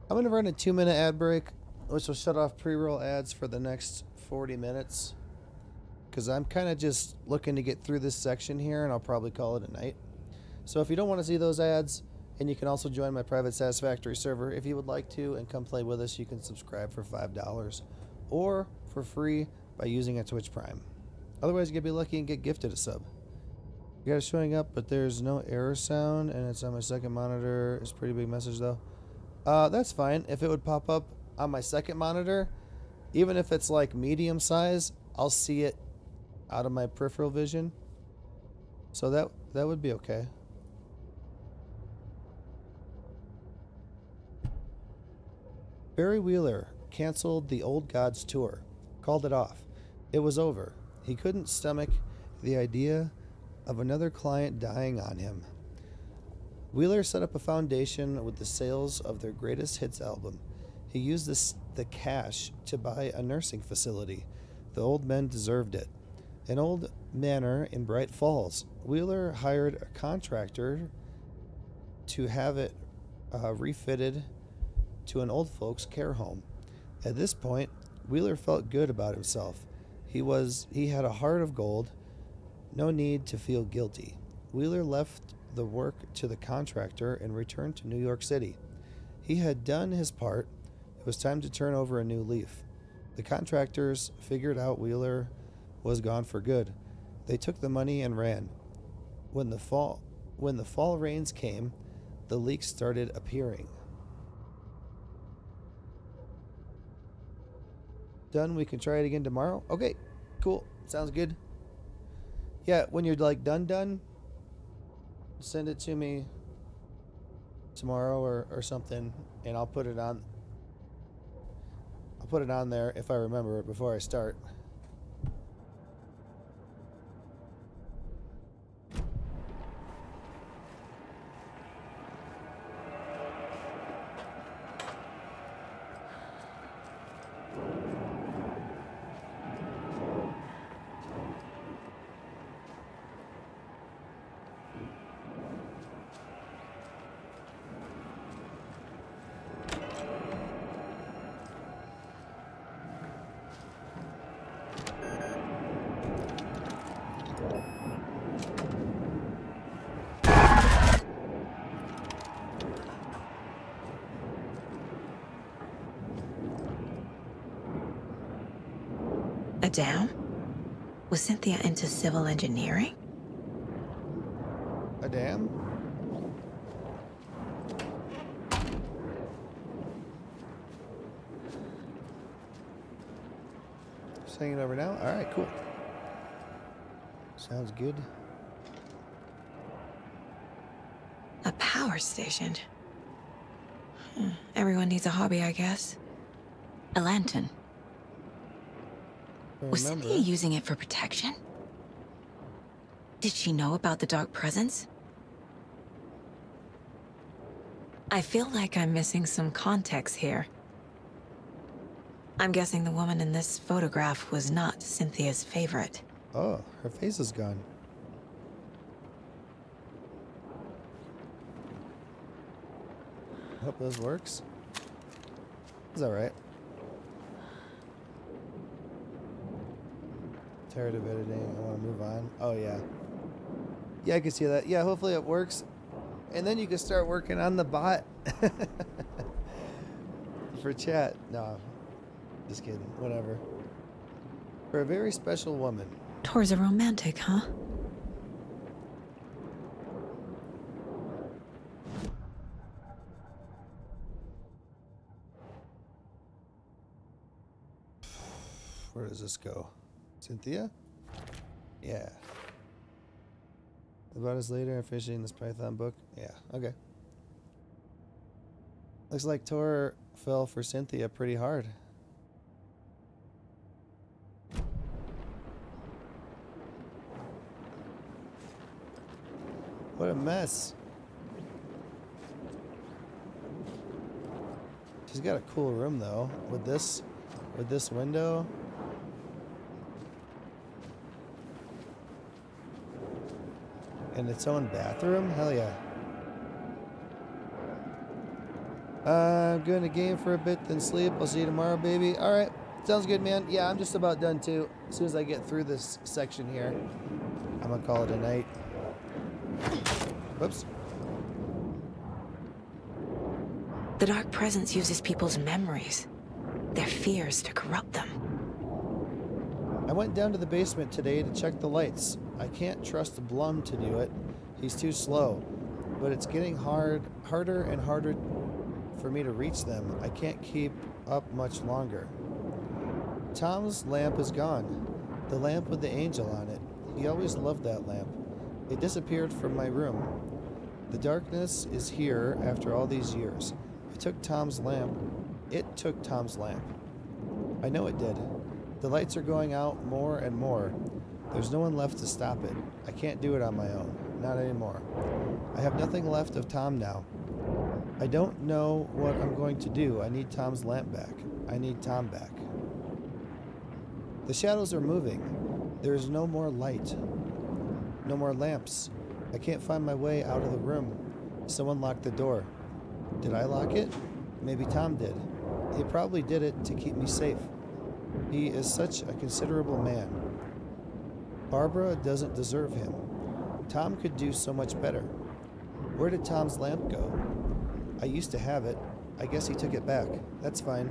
I'm going to run a 2-minute ad break, which will shut off pre-roll ads for the next 40 minutes. Because I'm kind of just looking to get through this section here, and I'll probably call it a night. So if you don't want to see those ads, and you can also join my private Satisfactory server if you would like to, and come play with us, you can subscribe for $5. Or for free by using a Twitch Prime. Otherwise, you can be lucky and get gifted a sub. You got it showing up, but there's no error sound, and it's on my second monitor. It's a pretty big message, though. That's fine. If it would pop up on my second monitor, even if it's like medium size, I'll see it out of my peripheral vision. So that would be okay. Barry Wheeler canceled the Old Gods tour, called it off. It was over. He couldn't stomach the idea of another client dying on him. Wheeler set up a foundation with the sales of their greatest hits album. He used the cash to buy a nursing facility. The old men deserved it. An old manor in Bright Falls. Wheeler hired a contractor to have it refitted to an old folks' care home. At this point, Wheeler felt good about himself. He had a heart of gold. No need to feel guilty. Wheeler left the work to the contractor and returned to New York City. He had done his part. It was time to turn over a new leaf. The contractors figured out Wheeler was gone for good. They took the money and ran. When the fall rains came, the leaks started appearing. Done. We can try it again tomorrow. Okay, cool. Sounds good. Yeah, when you're like done, send it to me tomorrow or something, and I'll put it on. I'll put it on there if I remember it before I start. A dam? Was Cynthia into civil engineering? A dam? Just hanging over now? Alright, cool. Sounds good. A power station? Everyone needs a hobby, I guess. A lantern. Was Cynthia using it for protection? Did she know about the dark presence? I feel like I'm missing some context here. I'm guessing the woman in this photograph was not Cynthia's favorite. Oh, her face is gone. Hope this works. Is that right? Tired of editing. I want to move on. Oh, yeah. Yeah, I can see that. Yeah, hopefully it works. And then you can start working on the bot. For chat. No. Just kidding. Whatever. For a very special woman. Tor's a romantic, huh? Where does this go? Cynthia? Yeah. About us later and finishing this Python book? Yeah, okay. Looks like Tor fell for Cynthia pretty hard. What a mess. She's got a cool room though, with this window. And its own bathroom? Hell yeah. I'm going to game for a bit, then sleep. I'll see you tomorrow, baby. Alright. Sounds good, man. Yeah, I'm just about done too. As soon as I get through this section here, I'm going to call it a night. Whoops. The dark presence uses people's memories, their fears to corrupt them. I went down to the basement today to check the lights. I can't trust Blum to do it. He's too slow. But it's getting harder and harder for me to reach them. I can't keep up much longer. Tom's lamp is gone. The lamp with the angel on it. He always loved that lamp. It disappeared from my room. The darkness is here after all these years. It took Tom's lamp. I know it did. The lights are going out more and more. There's no one left to stop it. I can't do it on my own. Not anymore. I have nothing left of Tom now. I don't know what I'm going to do. I need Tom's lamp back. I need Tom back. The shadows are moving. There is no more light. No more lamps. I can't find my way out of the room. Someone locked the door. Did I lock it? Maybe Tom did. He probably did it to keep me safe. He is such a considerable man. Barbara doesn't deserve him. Tom could do so much better. Where did Tom's lamp go? I used to have it. I guess he took it back. That's fine.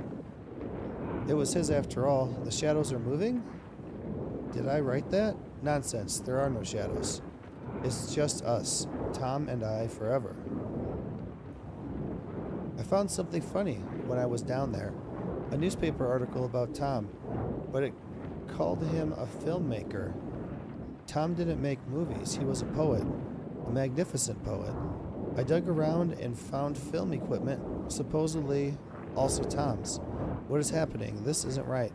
It was his after all. The shadows are moving? Did I write that? Nonsense. There are no shadows. It's just us, Tom and I, forever. I found something funny when I was down there. A newspaper article about Tom, but it called him a filmmaker. Tom didn't make movies. He was a poet, a magnificent poet. I dug around and found film equipment, supposedly also Tom's. What is happening? This isn't right.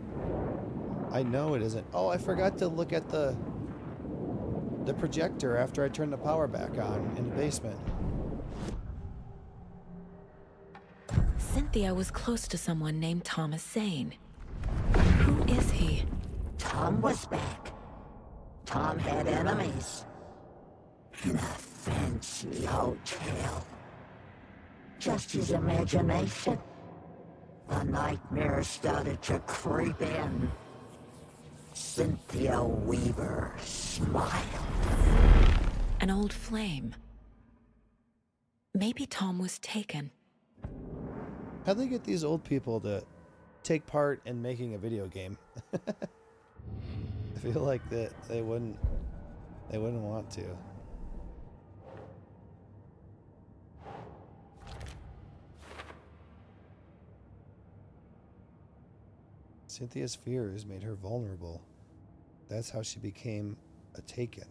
I know it isn't. Oh, I forgot to look at the projector after I turned the power back on in the basement. Cynthia was close to someone named Thomas Zane. Who is he? Tom was back. Tom had enemies. In a fancy hotel. Just his imagination. The nightmare started to creep in. Cynthia Weaver smiled. An old flame. Maybe Tom was taken. How'd they get these old people to take part in making a video game? I feel like that they wouldn't want to. Cynthia's fears made her vulnerable. That's how she became a Taken.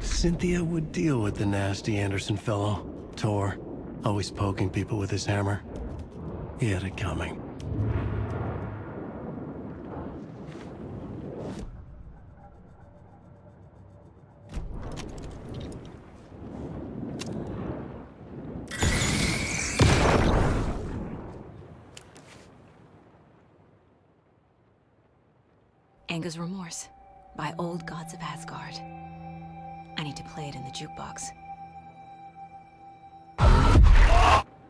Cynthia would deal with the nasty Anderson fellow, Tor, always poking people with his hammer. He had it coming. Anger's Remorse by Old Gods of Asgard. I need to play it in the jukebox.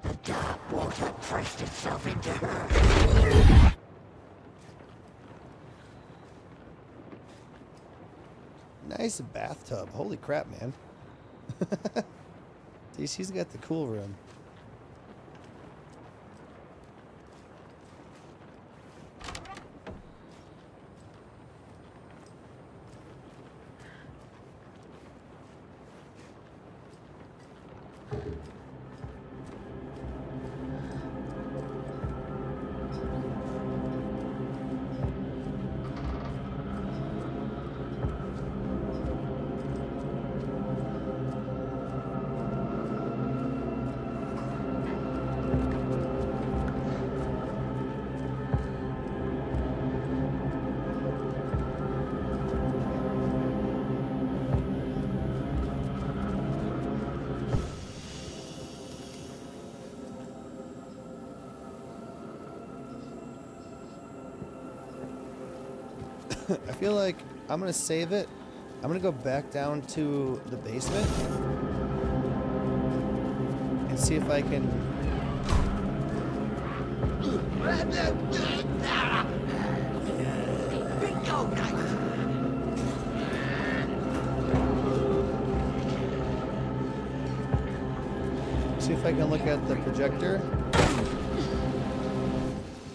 The dark water pressed itself into her. Nice bathtub. Holy crap, man. She's got the cool room. I feel like I'm gonna save it. I'm gonna go back down to the basement and see if I can. See if I can look at the projector.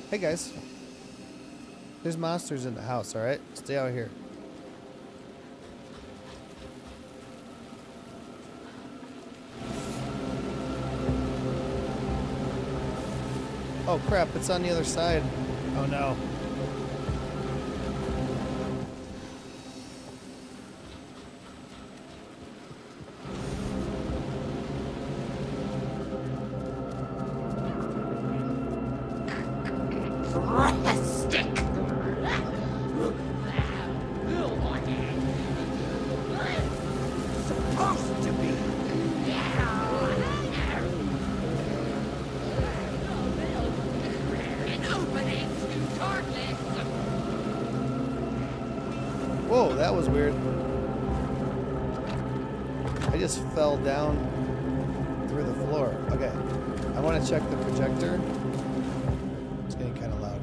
Hey guys. There's monsters in the house, alright? Stay out here. Oh crap, it's on the other side. Oh no. Whoa, that was weird. I just fell down through the floor. Okay, I want to check the projector. It's getting kind of loud.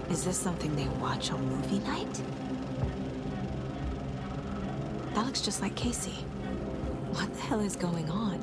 Is this something they watch on movie night? That looks just like Casey. What the hell is going on?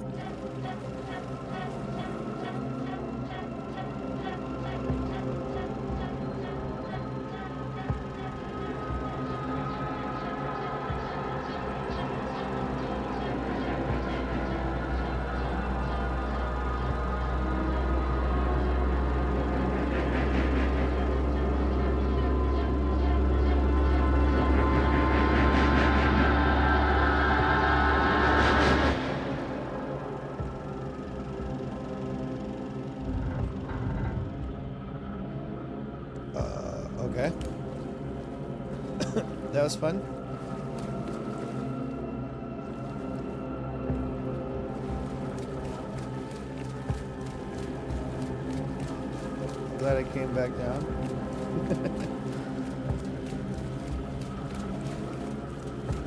that was fun. Glad I came back down.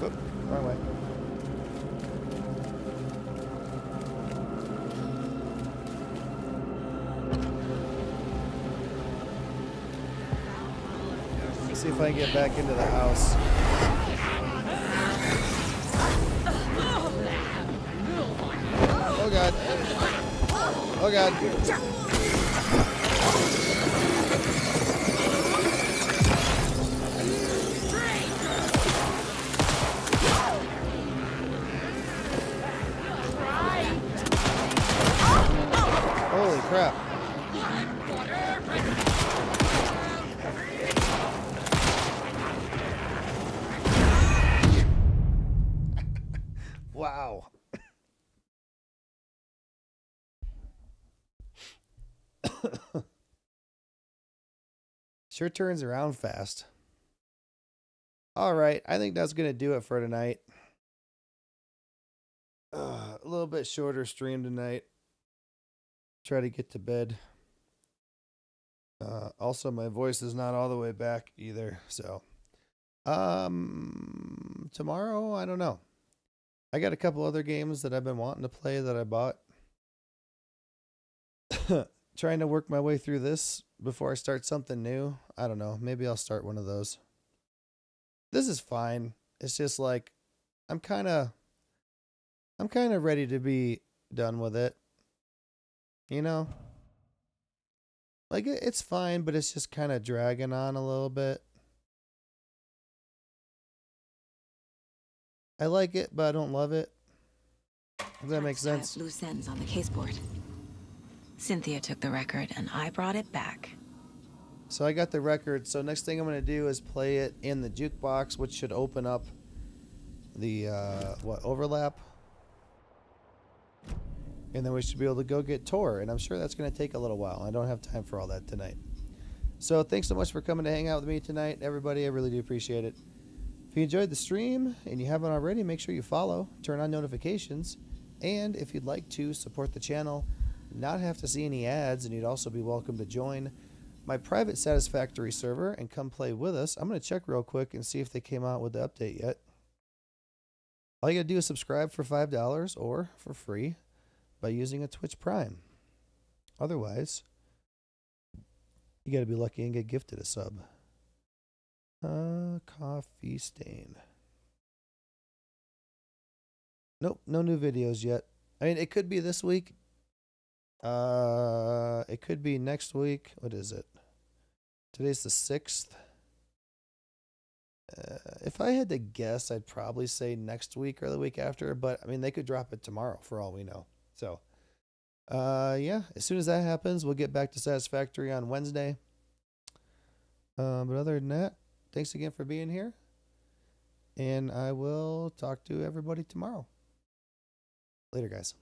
Oop, wrong way. Let's see if I can get back into the house. Oh God. Oh God. Holy crap. Wow. Sure turns around fast. All right, I think that's going to do it for tonight. A little bit shorter stream tonight. Try to get to bed. Also, my voice is not all the way back either. So, tomorrow, I don't know. I got a couple other games that I've been wanting to play that I bought. Trying to work my way through this before I start something new. I don't know. Maybe I'll start one of those. This is fine. It's just like I'm kind of ready to be done with it. You know? Like it's fine, but it's just kind of dragging on a little bit. I like it, but I don't love it. Does that make sense? Loose ends on the caseboard. Cynthia took the record, and I brought it back. So I got the record. So next thing I'm going to do is play it in the jukebox, which should open up the overlap. And then we should be able to go get Tor. And I'm sure that's going to take a little while. I don't have time for all that tonight. So thanks so much for coming to hang out with me tonight, everybody. I really do appreciate it. If you enjoyed the stream and you haven't already, make sure you follow, turn on notifications. And if you'd like to support the channel, not have to see any ads, and you'd also be welcome to join my private Satisfactory server and come play with us. I'm going to check real quick and see if they came out with the update yet. All you got to do is subscribe for $5 or for free by using a Twitch Prime. Otherwise, you got to be lucky and get gifted a sub. Coffee stain. Nope, no new videos yet. I mean, it could be this week. It could be next week. What is it? Today's the 6th. If I had to guess, I'd probably say next week or the week after, but I mean, they could drop it tomorrow for all we know. So, yeah, as soon as that happens, we'll get back to Satisfactory on Wednesday. But other than that, thanks again for being here, and I will talk to everybody tomorrow. Later, guys.